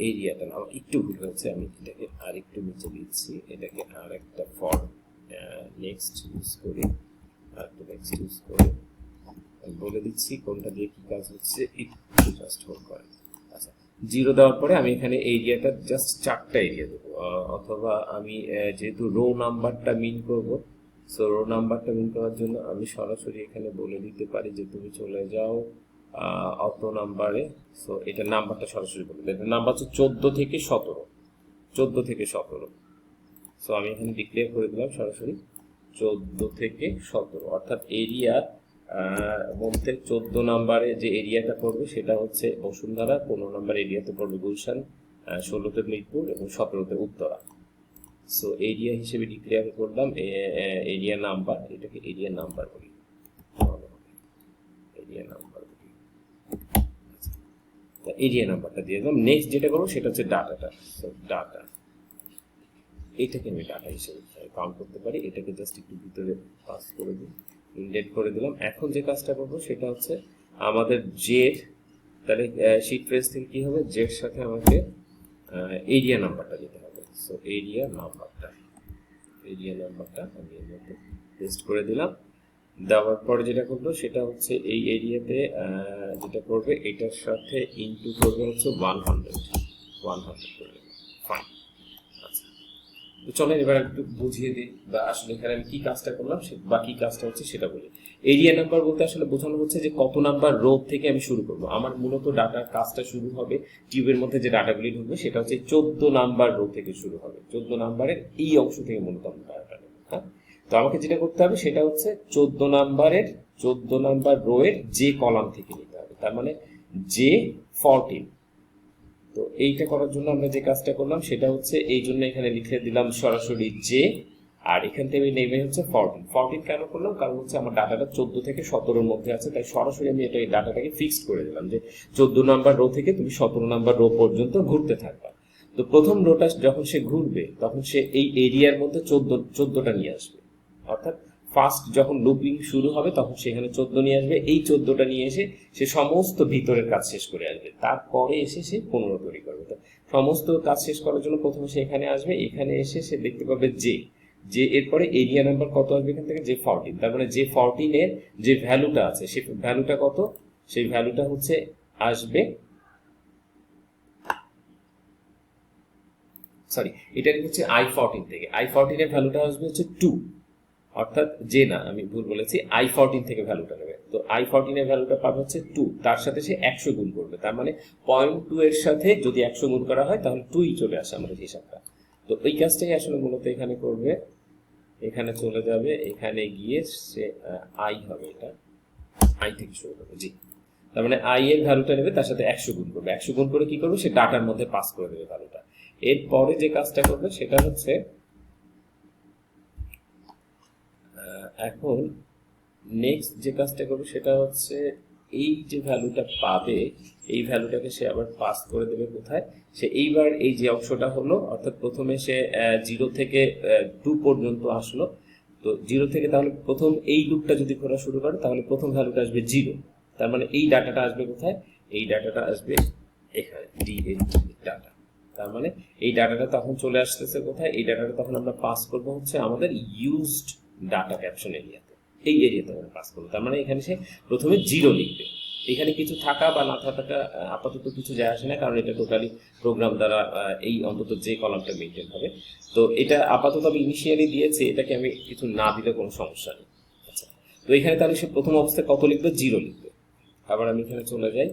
এরিয়াটা না, আমার একটু ভুল হয়েছে, আমি এটাকে আর একটু নিচে দিচ্ছি, এটাকে আর একটা ফর নেক্সট ইউজ করি, বলে দিচ্ছি কোনটা দিয়ে কি কাজ হচ্ছে, একটু জাস্ট হোল্ড করেন। আচ্ছা 0 দেওয়ার পরে আমি এখানে এরিয়াটা জাস্ট 4টা এরিয়া দেবো, অথবা আমি যেহেতু রো নাম্বারটা মিন করব, সো রো নাম্বারটা মিন করার জন্য আমি সরাসরি এখানে বলে দিতে পারি যে তুমি চলে যাও অত নাম্বারে। সো এটা নাম্বারটা সরাসরি বলে দেয়, এটা নাম্বার হচ্ছে 14 থেকে 17। সো আমি এখানে ডিক্লেয়ার করে দিলাম সরাসরি 14 থেকে 17, অর্থাৎ এরিয়া বলতে 14 নাম্বারে যে এরিয়াটা পড়বে সেটা হচ্ছে বসুন্ধরা, 15 নাম্বার এরিয়াতে পড়বে গুলশান, 16তে মিরপুর এবং 17তে উত্তরা। সো এরিয়া হিসেবে ডিক্লেয়ার করলাম এরিয়া নাম্বার, এটাকে এরিয়া নাম্বার বলি, এরিয়া নাম্বারটা দিয়ে দিলাম। নেক্সট যেটা করবো সেটা হচ্ছে ডাটাটা, ডাটা এটাকে আমি ডাটা হিসেবে কাউন্ট করতে পারি, এটাকে জাস্ট একটু ভিতরে পাস করে দিই, ইনডেট করে দিলাম। এখন যে কাজটা করবো সেটা হচ্ছে আমাদের জেড, তাহলে শিট ফ্রেজ থেকে কি হবে, জেড সাথে আমাকে এরিয়া নাম্বারটা দিতে হবে। সো এরিয়া নাম্বারটা আমি এর মধ্যে পেস্ট করে দিলাম। দেওয়ার পরে যেটা করবো সেটা হচ্ছে এই এরিয়াতে যেটা করবে এটার সাথে ইনটু করবে হচ্ছে 100 করে দেবো। ফাইন। আচ্ছা তো চলেন এবার একটু বুঝিয়ে দিই বা আসলে এখানে আমি কি কাজটা করলাম বা কি কাজটা হচ্ছে সেটা বলি। এরিয়া নাম্বার বলতে আসলে বোঝানো হচ্ছে যে কত নাম্বার রো থেকে আমি শুরু করব। আমার মূলত ডাটার কাজটা শুরু হবে, টিউবের মধ্যে যে ডাটাগুলি ঢুকবে সেটা হচ্ছে 14 নাম্বার রো থেকে শুরু হবে। 14 নাম্বারের এই অংশ থেকে মূলত আমি ডাটাটা নেব। হ্যাঁ, তো আমাকে যেটা করতে হবে সেটা হচ্ছে 14 নাম্বার রো এর যে কলাম থেকে নিতে হবে, তার মানে J14। তো এইটা করার জন্য আমরা যে কাজটা করলাম সেটা হচ্ছে এই জন্য এখানে লিখে দিলাম সরাসরি জে, আর এখান থেকে নেমে হচ্ছে 14 কেন করলাম, কারণ হচ্ছে আমার ডাটাটা 14 থেকে 17-র মধ্যে আছে, তাই সরাসরি আমি এই ডাটাটাকে ফিক্সড করে দিলাম যে 14 নাম্বার রো থেকে তুমি 17 নাম্বার রো পর্যন্ত ঘুরতে থাকবা। তো প্রথম রোটা যখন সে ঘুরবে তখন সে এই এরিয়ার মধ্যে 14টা নিয়ে আসবে, অর্থাৎ ফার্স্ট যখন লুপিং শুরু হবে তখন সেখানে 14 নিয়ে আসবে, এই 14টা নিয়ে এসে সে সমস্ত ভিতরের কাজ শেষ করে আসবে, তারপরে এসে সে 15 তৈরি করবে। তো সমস্ত কাজ শেষ করার জন্য প্রথমে সে এখানে আসবে, এখানে এসে সে দেখতে পাবে যে এরপরে এরিয়া নাম্বার কত আসবে এখান থেকে J14, তার মানে J14 এর যে ভ্যালুটা আছে সেই ভ্যালুটা কত, সেই ভ্যালুটা হচ্ছে আসবে, সরি এটা হচ্ছে I14 থেকে, I14 এর ভ্যালুটা আসবে হচ্ছে 2, অর্থাৎ যে না আমি ভুল বলেছি, I14 থেকে ভ্যালুটা নেবে। তো I14 এর ভ্যালুটা পাবে হচ্ছে 2, তার সাথে সে 100 গুণ করবে, তার মানে 0.2 এর সাথে যদি 100 গুণ করা হয় তাহলে 2ই চলে আসে আমাদের হিসাবটা। তো ওই কাজটাই আসলে মূলত এখানে করবে, এখানে চলে যাবে, এখানে গিয়ে সে আই হবে, এটা আই থেকে শুরু করবে, জি। তার মানে আই এর ভ্যালুটা নেবে, তার সাথে 100 গুণ করবে, 100 গুণ করে কি করবে, সে ডাটার মধ্যে পাস করে দেবে ভ্যালুটা। এরপরে যে কাজটা করবে সেটা হচ্ছে এখন নেক্সট যে কাজটা করবে সেটা হচ্ছে এই যে ভ্যালুটা পাবে এই ভ্যালুটাকে সে আবার পাস করে দেবে কোথায়, সে এইবার এই যে অংশটা হলো, অর্থাৎ প্রথমে সে 0 থেকে 2 পর্যন্ত আসলো। তো 0 থেকে তাহলে প্রথম এই লুপটা যদি করা শুরু করে তাহলে প্রথম ভ্যালুটা আসবে 0, তার মানে এই ডাটাটা আসবে কোথায়, এই ডাটাটা আসবে এখানে ডাটা। তার মানে এই ডাটাটা তখন চলে আসতেছে কোথায়, এই ডাটাটা তখন আমরা পাস করবো হচ্ছে আমাদের ইউজড ডাটা ক্যাপশন এরিয়াতে, এই এরিয়াতে আমরা পাস করবো। তার মানে এখানে সে প্রথমে 0 লিখবে, এখানে কিছু থাকা বা না থাকা আপাতত কিছু যায় আসে না, কারণ এটা টোটালি প্রোগ্রাম দ্বারা এই অন্তত যে কলামটা মেনটেন হবে। তো এটা আপাতত আমি ইনিশিয়ালি দিয়েছি, এটাকে আমি কিছু না দিলে কোনো সমস্যা নেই। আচ্ছা, তো এখানে তাহলে সে প্রথম অবস্থায় কত লিখবে, 0 লিখবে। আবার আমি এখানে চলে যাই,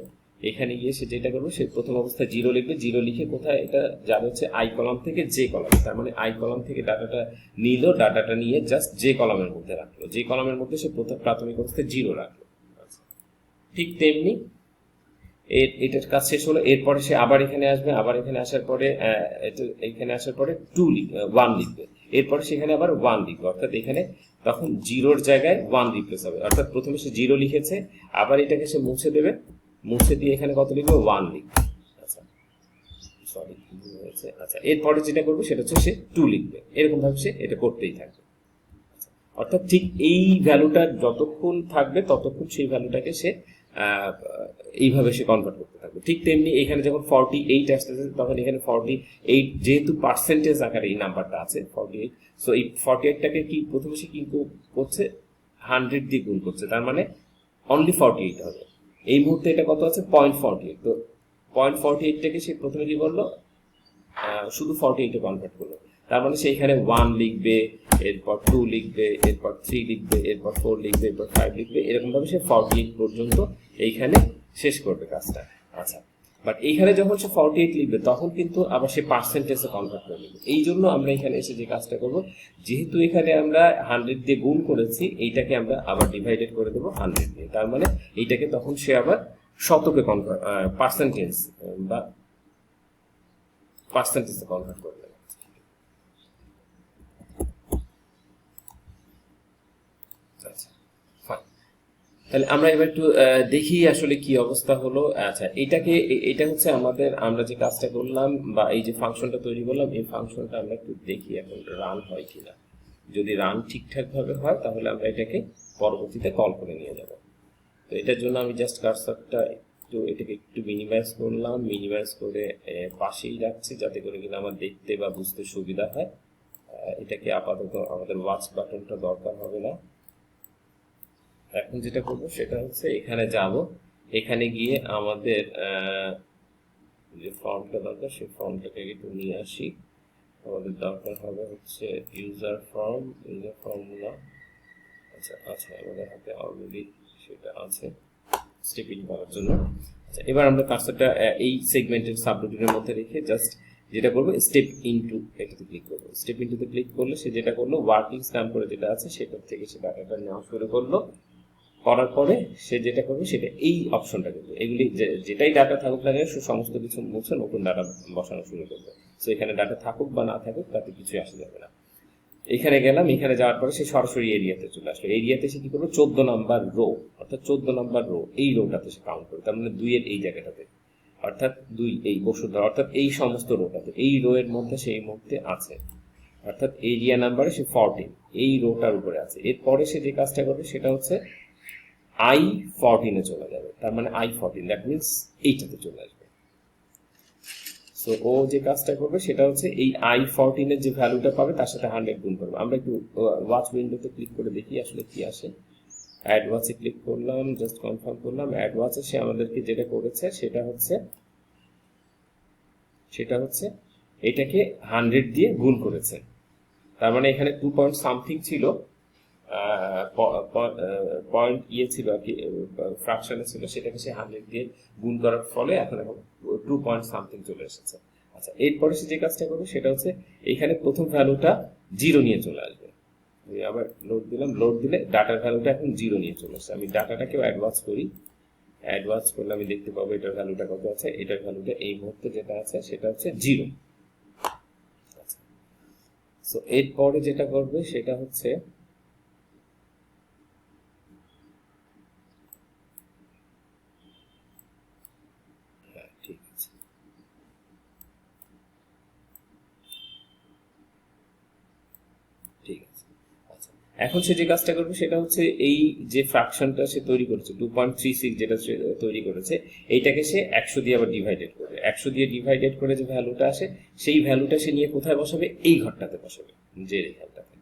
এখানে গিয়ে সে যেটা করবে সে প্রথম অবস্থায় 0 লিখবে, 0 লিখে কোথায় এটা যাবে হচ্ছে আই কলাম থেকে জে কলাম, তার মানে আই কলাম থেকে ডাটাটা নিল, ডাটাটা নিয়ে জাস্ট জে কলামের মধ্যে রাখলো, যে কলামের মধ্যে সে প্রাথমিক অবস্থায় 0 রাখলো। ঠিক তেমনি এটার কাজ শেষ হলো, এরপরে সে আবার এখানে আসবে, আবার এখানে আসার পরে এখানে আসার পরে 1 লিখবে, এরপরে সেখানে আবার 1 লিখবে, অর্থাৎ এখানে তখন 0-র জায়গায় 1 রিপ্লেস হবে, অর্থাৎ প্রথমে সে 0 লিখেছে, আবার এটাকে সে মুছে দেবে, মুছে দিয়ে এখানে কত লিখবে, 1 লিখবে। আচ্ছা সরি হয়েছে, আচ্ছা এরপরে যেটা করবে সেটা হচ্ছে সে 2 লিখবে, এরকম ভাবে সে এটা করতেই থাকবে। অর্থাৎ ঠিক এই ভ্যালুটা যতক্ষণ থাকবে ততক্ষণ সেই ভ্যালুটাকে সে এইভাবে সে কনভার্ট করতে থাকবে। ঠিক তেমনি এখানে যখন 48 আসতেছে তখন এখানে 48 যেহেতু পার্সেন্টেজ আকারে এই নাম্বারটা আছে 48, সো এই 48টাকে কি প্রথমে সে কিন্তু করছে 100 দিয়ে গুণ করছে, তার মানে অনলি 48 হবে। এই মুহূর্তে এটা কত আছে 0.48, তো 0.48টাকে সে প্রথমে কি করলো, শুধু 48-এ কনভার্ট করলো, তার মানে সে এখানে 1 লিখবে, এরপর 2 লিখবে, এরপর 3 লিখবে, এরপর 4 লিখবে, এরপর 5 লিখবে, এরকম ভাবে সে 48 পর্যন্ত এইখানে শেষ করবে কাজটা। আচ্ছা, বাট এইখানে যখন সে 48 লিখবে তখন কিন্তু আবার সে পার্সেন্টেজে কনভার্ট করে নেবে। এই জন্য আমরা এখানে এসে যে কাজটা করব, যেহেতু এখানে আমরা 100 দিয়ে গুণ করেছি, এইটাকে আমরা আবার ডিভাইডেড করে দেবো 100 দিয়ে, তার মানে এইটাকে তখন সে আবার শতকে কনভার্ট পার্সেন্টেজ বা পার্সেন্টেজে কনভার্ট করে দেবে। আচ্ছা ফাইন, তাহলে আমরা এবার একটু দেখি আসলে কি অবস্থা হলো। আচ্ছা এটা হচ্ছে আমাদের আমরা যে কাজটা করলাম বা এই যে ফাংশনটা তৈরি করলাম, এই ফাংশনটা আমরা একটু দেখি এখন রান হয় কিনা। যদি রান ঠিকঠাক ভাবে হয় তাহলে আমরা এটাকে পরবর্তীতে কল করে নিয়ে যাব। তো এটার জন্য আমি জাস্ট কার্সরটা এটাকে একটু মিনিমাইজ করলাম, মিনিমাইজ করে পাশেই রাখছি যাতে করে কিনা আমার দেখতে বা বুঝতে সুবিধা হয়। এটাকে আপাতত আমাদের ওয়াচ বাটনটা দরকার হবে না। এখন যেটা করবো সেটা হচ্ছে এখানে যাব, এখানে গিয়ে আমাদের যে ফর্মটা দরকার সেই ফর্মটাকে একটু নিয়ে আসি, আমাদের দরকার হবে হচ্ছে ইউজার ফর্মুলা। আচ্ছা আচ্ছা, আমাদের হাতে অলরেডি সেটা আছে স্টেপিং করার জন্য। আচ্ছা, এবার আমরা কার্সরটা এই সেগমেন্টের সাবরুটিনের মধ্যে রেখে জাস্ট যেটা করবো স্টেপ ইনটু এটাতে ক্লিক করবো। স্টেপ ইনটুতে ক্লিক করলে সে যেটা করলো ওয়ার্কিংস নাম করে যেটা আছে সেটার থেকে সে ডাটাটা নেওয়া শুরু করলো। করার পরে সে যেটা করবে সেটা এই অপশনটা করবে, এগুলি যেটাই ডাটা থাকুক না কেন সে সমস্ত কিছু মুছে নতুন ডাটা বসানো শুরু করবে। তো এখানে ডাটা থাকুক বা না থাকুক তাতে কিছুই আসা যাবে না। এখানে গেলাম, এখানে যাওয়ার পরে সে সরাসরি এরিয়াতে চলে আসলো। এরিয়াতে সে কি করবে 14 নাম্বার রো, অর্থাৎ 14 নাম্বার রো, এই রোটাতে সে কাউন্ট করবে। তার মানে 2 এর এই জায়গাটাতে, অর্থাৎ 2 এই বসুন্ধরা, অর্থাৎ এই সমস্ত রোটাতে, এই রো এর মধ্যে সেই মুহূর্তে আছে, অর্থাৎ এরিয়া নাম্বারে সে 14 এই রোটার উপরে আছে। এরপরে সে যে কাজটা করবে সেটা হচ্ছে I14 এ চলে যাবে। তার মানে I14, দ্যাট মিনস এইটাতে চলে আসবে। সো ও যে কাজটা করবে সেটা হচ্ছে এই I14 এর যে ভ্যালুটা পাবে তার সাথে 100 গুণ করবে। আমরা একটু ওয়াচ উইন্ডোতে ক্লিক করে দেখি আসলে কি আসে। অ্যাড ওয়াচে ক্লিক করলাম, জাস্ট কনফার্ম করলাম। অ্যাড ওয়াচে সে আমাদেরকে যেটা করেছে সেটা হচ্ছে এটাকে 100 দিয়ে গুণ করেছে। তার মানে এখানে 2 পয়েন্ট সামথিং ছিল, পয়েন্ট ছিল আর কি, ফ্র্যাকশনে ছিল, সেটাকে সে 100 দিয়ে গুণ করার ফলে এখন 2 পয়েন্ট সামথিং চলে এসেছে। আচ্ছা, এরপরে সে যে কাজটা করবে সেটা হচ্ছে এখানে প্রথম ভ্যালুটা 0 নিয়ে চলে আসবে। আবার লোড দিলাম, লোড দিলে ডাটার ভ্যালুটা এখন 0 নিয়ে চলে আসছে। আমি ডাটাটাকেও অ্যাডভান্স করি, অ্যাডভান্স করলে আমি দেখতে পাবো এটার ভ্যালুটা কত আছে। এটার ভ্যালুটা এই মুহূর্তে যেটা আছে সেটা হচ্ছে 0। আচ্ছা, সো এরপরে যেটা করবে সেটা হচ্ছে ঠিক আছে, ঠিক আছে। আচ্ছা, এখন সে যে কাজটা করবে সেটা হচ্ছে এই যে ফ্র্যাকশনটা সে তৈরি করেছে 2.36 যেটা সে তৈরি করেছে, এইটাকে সে 100 দিয়ে আবার ডিভাইডেড করবে। 100 দিয়ে ডিভাইডেড করে যে ভ্যালুটা আসে সেই ভ্যালুটা সে নিয়ে কোথায় বসাবে, এই ঘরটাতে বসাবে, যে এখানটাতে।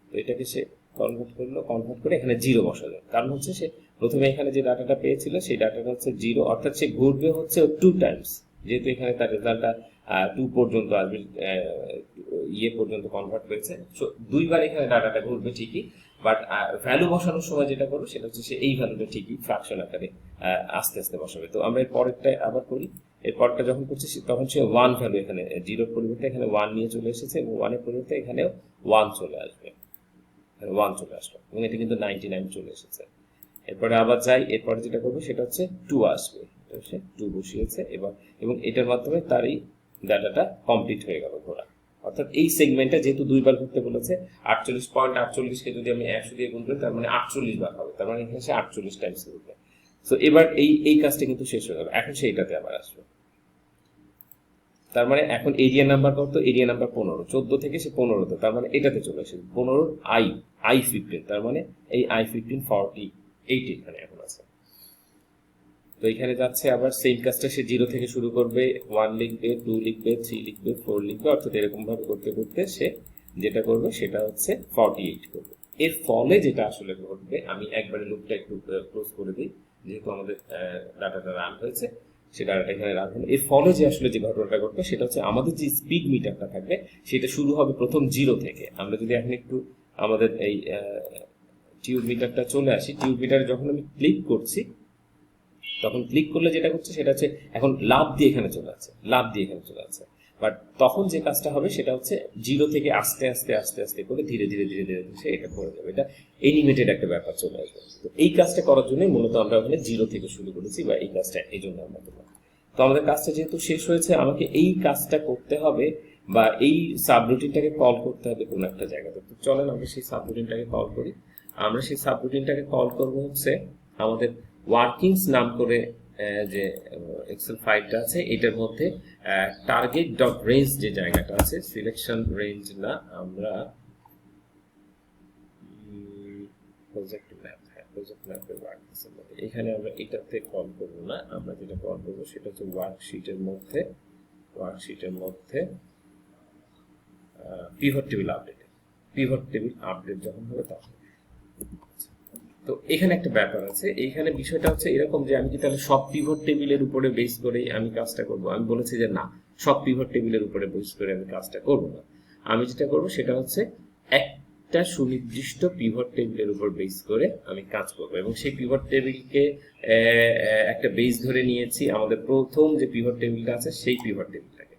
তো এটাকে সে কনভার্ট করলো, কনভার্ট করে এখানে 0 বসালো। কারণ হচ্ছে সে প্রথমে এখানে যে ডাটাটা পেয়েছিল সেই ডাটাটা হচ্ছে 0, অর্থাৎ সে ঘুরবে হচ্ছে 2 টাইমস, যেহেতু এখানে তার রেজাল্টটা 2 পর্যন্ত আসবে, ইয়ে পর্যন্ত কনভার্ট হয়েছে। সো 2 বার এখানে ডাটাটা ঘুরবে ঠিকই, বাট ভ্যালু বসানোর সময় যেটা করবে সেটা হচ্ছে সে এই ভ্যালুটা ঠিকই ফ্র্যাকশন আকারে আস্তে আস্তে বসাবে। তো আমরা এর পরেরটা আবার করি। এর পরটা যখন করছি তখন সে 1 ভ্যালু, এখানে 0 পরিবর্তে এখানে 1 নিয়ে চলে এসেছে, এবং 1 এর পরিবর্তে এখানেও 1 চলে আসবে, 1 চলে আসলো, এবং এটা কিন্তু 99 চলে এসেছে। এরপরে আবার যাই, এরপরে যেটা করবে সেটা হচ্ছে 2 আসবে, সে 2 বসিয়েছে এবার, এবং এটার মাধ্যমে তার এই ডাটাটা কমপ্লিট হয়ে গেল ঘোরা। অর্থাৎ এই সেগমেন্টটা যেহেতু 2 বার ঘুরতে বলেছে, 48.48 কে যদি আমি 100 দিয়ে গুণ করি তার মানে 48 বার হবে, তার মানে এখানে সে 48 টাইমস ঘুরবে। তো এবার এই কাজটা কিন্তু শেষ হয়ে গেল। এখন সে এটাতে আবার আসবে, তার মানে এখন এরিয়া নাম্বার কত, এরিয়া নাম্বার 15, 14 থেকে সে 15তে, তার মানে এটাতে চলে আসে 15 I15, তার মানে এই I15 48 এখানে এখন আছে। তো এখানে যাচ্ছে আবার সেম কাজটা সে 0 থেকে শুরু করবে, 1 লিখবে, 2 লিখবে, 3 লিখবে, 4 লিখবে, অর্থাৎ এরকম ভাবে করতে করতে সে যেটা করবে সেটা হচ্ছে 48 করবে। এর ফলে যেটা আসলে ঘটবে, আমি একবারে লুপটা একটু ক্লোজ করে দিই, যেহেতু আমাদের ডাটাটা রান হয়েছে, সে ডাটাটা এখানে রান হলো। এর ফলে যে আসলে যে ঘটনাটা ঘটবে সেটা হচ্ছে আমাদের যে স্পিড মিটারটা থাকবে সেটা শুরু হবে প্রথম 0 থেকে। আমরা যদি এখন একটু আমাদের এই টিউব মিটারটা চলে আসি, টিউব মিটারে যখন আমি ক্লিক করছি তখন ক্লিক করলে যেটা করছে সেটা হচ্ছে এখন লাভ দিয়ে এখানে চলে যাচ্ছে, লাভ দিয়ে এখানে চলে যাচ্ছে। বাট তখন যে কাজটা হবে সেটা হচ্ছে 0 থেকে আস্তে আস্তে আস্তে আস্তে করে ধীরে ধীরে ধীরে ধীরে সে এটা করে যাবে। এটা এনিমেটেড একটা ব্যাপার চলে আসবে। তো এই কাজটা করার জন্যই মূলত আমরা ওখানে 0 থেকে শুরু করেছি, বা এই কাজটা এই জন্য আমরা করলাম। তো আমাদের কাজটা যেহেতু শেষ হয়েছে, আমাকে এই কাজটা করতে হবে বা এই সাবরুটিনটাকে কল করতে হবে কোনো একটা জায়গাতে। তো চলেন আমরা সেই সাবরুটিনটাকে কল করি। আমরা সেই সাবরুটিনটাকে কল করব হচ্ছে আমাদের ওয়ার্কিংস নাম করে যে এক্সেল ফাইলটা আছে, এটার মধ্যে টার্গেট ডট রেঞ্জ যে জায়গাটা আছে, সিলেকশন রেঞ্জ না, আমরা প্রজেক্ট ম্যাপ, প্রজেক্ট ম্যাপের ওয়ার্কশিটের মধ্যে এখানে আমরা এটাতে কল করব না, আমরা যেটা কল করব সেটা হচ্ছে ওয়ার্কশিটের মধ্যে, ওয়ার্কশিটের মধ্যে pivot table update, pivot table update যখন হবে তখন। তো এখানে একটা ব্যাপার আছে, এইখানে বিষয়টা হচ্ছে এরকম যে আমি কি তাহলে সব পিভট টেবিলের উপরে বেস করেই আমি কাজটা করব? আমি বলেছি যে না, সব পিভট টেবিলের উপরে বেস করে আমি কাজটা করব না। আমি যেটা করব সেটা হচ্ছে একটা সুনির্দিষ্ট পিভট টেবিলের উপর বেস করে আমি কাজ করব, এবং সেই পিভট টেবিলকে একটা বেস ধরে নিয়েছি আমাদের প্রথম যে পিভট টেবিলটা আছে সেই পিভট টেবিলটাকে।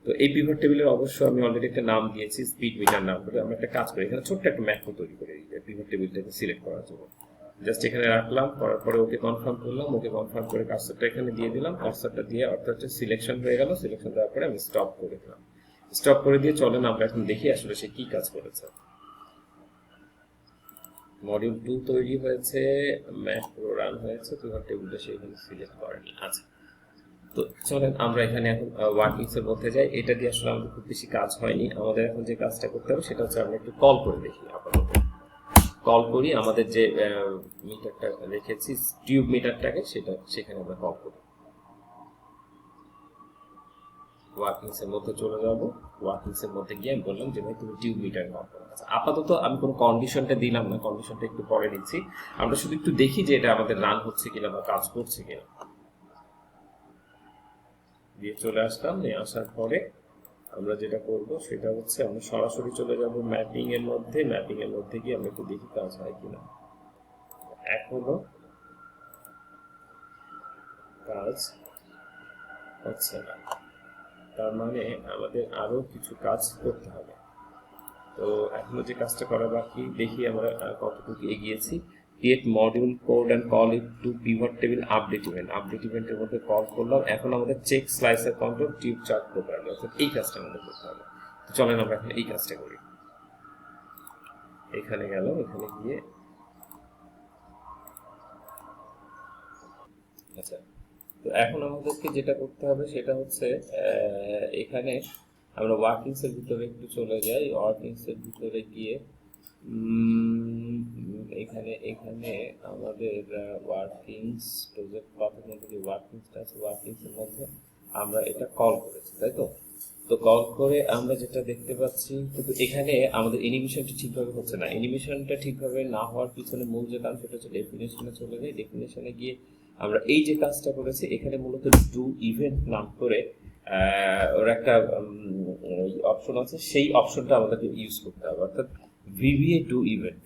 তো এই পিভট টেবিলের অবশ্য আমি অলরেডি একটা নাম দিয়েছি, স্পিড মিটার নাম করে। আমরা একটা কাজ করি, এখানে ছোট্ট একটা ম্যাক্রো তৈরি করে পিভট টেবিলটাকে সিলেক্ট করার জন্য। জাস্ট এখানে রাখলাম, করার পরে ওকে কনফার্ম করলাম, ওকে কনফার্ম করে কার্সরটা এখানে দিয়ে দিলাম। কার্সরটা দিয়ে অর্থাৎ সিলেকশন হয়ে গেল। সিলেকশন দেওয়ার পরে আমি স্টপ করে দিলাম। স্টপ করে দিয়ে চলেন আমরা এখন দেখি আসলে সে কি কাজ করেছে। মডিউল 2 তৈরি হয়েছে, ম্যাক্রো রান হয়েছে, পিভট টেবিলটা সে এখানে সিলেক্ট করেনি। আচ্ছা, তো চলেন আমরা এখানে এখন ওয়ার্কিংস এর মধ্যে যাই। এটা দিয়ে আসলে আমাদের খুব বেশি কাজ হয়নি। আমাদের এখন যে কাজটা করতে হবে সেটা হচ্ছে আমরা একটু কল করে দেখি। আপাতত কল করি, আমাদের যে মিটারটা রেখেছি টিউব মিটারটাকে, সেটা সেখানে আমরা কল করি। ওয়ার্কিংস এর মধ্যে চলে যাব। ওয়ার্কিংস এর মধ্যে গিয়ে আমি বললাম যে ভাই তুমি টিউব মিটার কল করো। আচ্ছা, আপাতত আমি কোনো কন্ডিশনটা দিলাম না, কন্ডিশনটা একটু পরে দিচ্ছি। আমরা শুধু একটু দেখি যে এটা আমাদের রান হচ্ছে কিনা বা কাজ করছে কিনা। দিয়ে চলে আসলাম। নিয়ে আসার পরে আমরা যেটা করব সেটা হচ্ছে আমরা সরাসরি চলে যাব ম্যাপিং এর মধ্যে। ম্যাপিং এর মধ্যে গিয়ে আমরা একটু দেখি কাজ হয় কিনা। এখনো কাজ হচ্ছে না, তার মানে আমাদের আরো কিছু কাজ করতে হবে। তো এখনো যে কাজটা করা বাকি, দেখি আমরা কতটুকু এগিয়েছি। Create module code and call it to pivot table update event. Update ইভেন্টের মধ্যে কল করলাম। এখন আমাদের check slicer control tube chart properly, অর্থাৎ এই কাজটা আমাদের করতে হবে। তো চলেন আমরা এখন এই কাজটা করি। এখানে গেলাম, এখানে গিয়ে আচ্ছা, তো এখন আমাদেরকে যেটা করতে হবে সেটা হচ্ছে এখানে আমরা ওয়ার্কিংস এর ভিতরে একটু চলে যাই। ওয়ার্কিংস এর ভিতরে গিয়ে এখানে এখানে আমাদের ওয়ার্কিংস প্রজেক্ট পাথের মধ্যে যে ওয়ার্কিংসটা আছে, ওয়ার্কিংস এর মধ্যে আমরা এটা কল করেছি, তাই তো? তো কল করে আমরা যেটা দেখতে পাচ্ছি, কিন্তু এখানে আমাদের অ্যানিমেশনটা ঠিকভাবে হচ্ছে না। অ্যানিমেশনটা ঠিকভাবে না হওয়ার পিছনে মূল যে কারণ সেটা হচ্ছে ডেফিনেশনে চলে যাই। ডেফিনেশনে গিয়ে আমরা এই যে কাজটা করেছি, এখানে মূলত ডু ইভেন্ট নাম করে ওর একটা অপশন আছে, সেই অপশনটা আমাদেরকে ইউজ করতে হবে। অর্থাৎ VVA do event,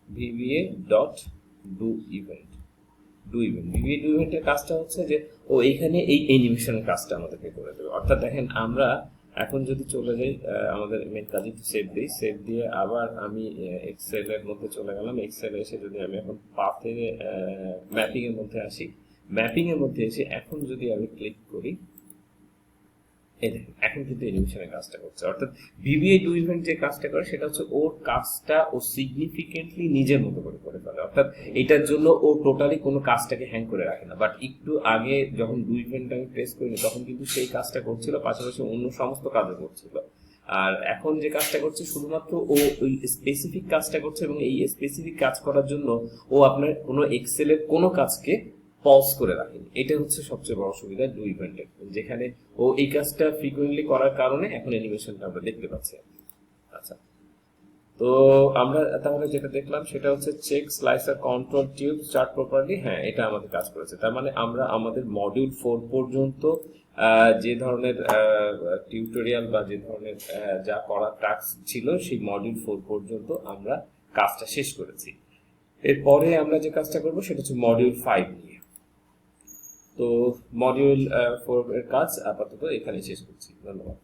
VVA dot do event, VVA do ইভেন্টের কাজটা হচ্ছে যে ও এখানে এই অ্যানিমেশনের কাজটা আমাদেরকে করে দেবে। অর্থাৎ দেখেন, আমরা এখন যদি চলে যাই আমাদের মেন কাজে, সেভ দিই। সেভ দিয়ে আবার আমি এক্সেল এর মধ্যে চলে গেলাম। এক্সেল এসে যদি আমি এখন পাথে ম্যাপিং এর মধ্যে আসি, ম্যাপিং এর মধ্যে এসে এখন যদি আমি ক্লিক করি, এই দেখেন এখন কিন্তু অ্যানিমেশনের কাজটা করছে। অর্থাৎ ভিভিএ ডু ইভেন্ট যে কাজটা করে সেটা হচ্ছে ওর কাজটা ও সিগনিফিকেন্টলি নিজের মতো করে করে ফেলে। অর্থাৎ এটার জন্য ও টোটালি কোনো কাজটাকে হ্যাং করে রাখে না। বাট একটু আগে যখন ডু ইভেন্ট আমি প্রেস করিনি তখন কিন্তু সেই কাজটা করছিল, পাশাপাশি অন্য সমস্ত কাজও করছিল। আর এখন যে কাজটা করছে শুধুমাত্র ও ওই স্পেসিফিক কাজটা করছে, এবং এই স্পেসিফিক কাজ করার জন্য ও আপনার কোনো এক্সেলের কোনো কাজকে পজ করে রাখেনি। এটা হচ্ছে সবচেয়ে বড় সুবিধা ডু ইভেন্টের, যেখানে ও এই কাজটা ফ্রিকোয়েন্টলি করার কারণে এখন অ্যানিমেশনটা আমরা দেখতে পাচ্ছি। আচ্ছা, তো আমরা তাহলে যেটা দেখলাম সেটা হচ্ছে check slicer control tube chart properly. হ্যাঁ, এটা আমাদের কাজ করেছে। তার মানে আমরা আমাদের মডিউল 4 পর্যন্ত যে ধরনের টিউটোরিয়াল বা যে ধরনের যা করার টাস্ক ছিল সেই মডিউল 4 পর্যন্ত আমরা কাজটা শেষ করেছি। এরপরে আমরা যে কাজটা করব সেটা হচ্ছে মডিউল 5 নিয়ে। তো মডিউল 4 এর কাজ আপাতত এখানে শেষ করছি। ধন্যবাদ।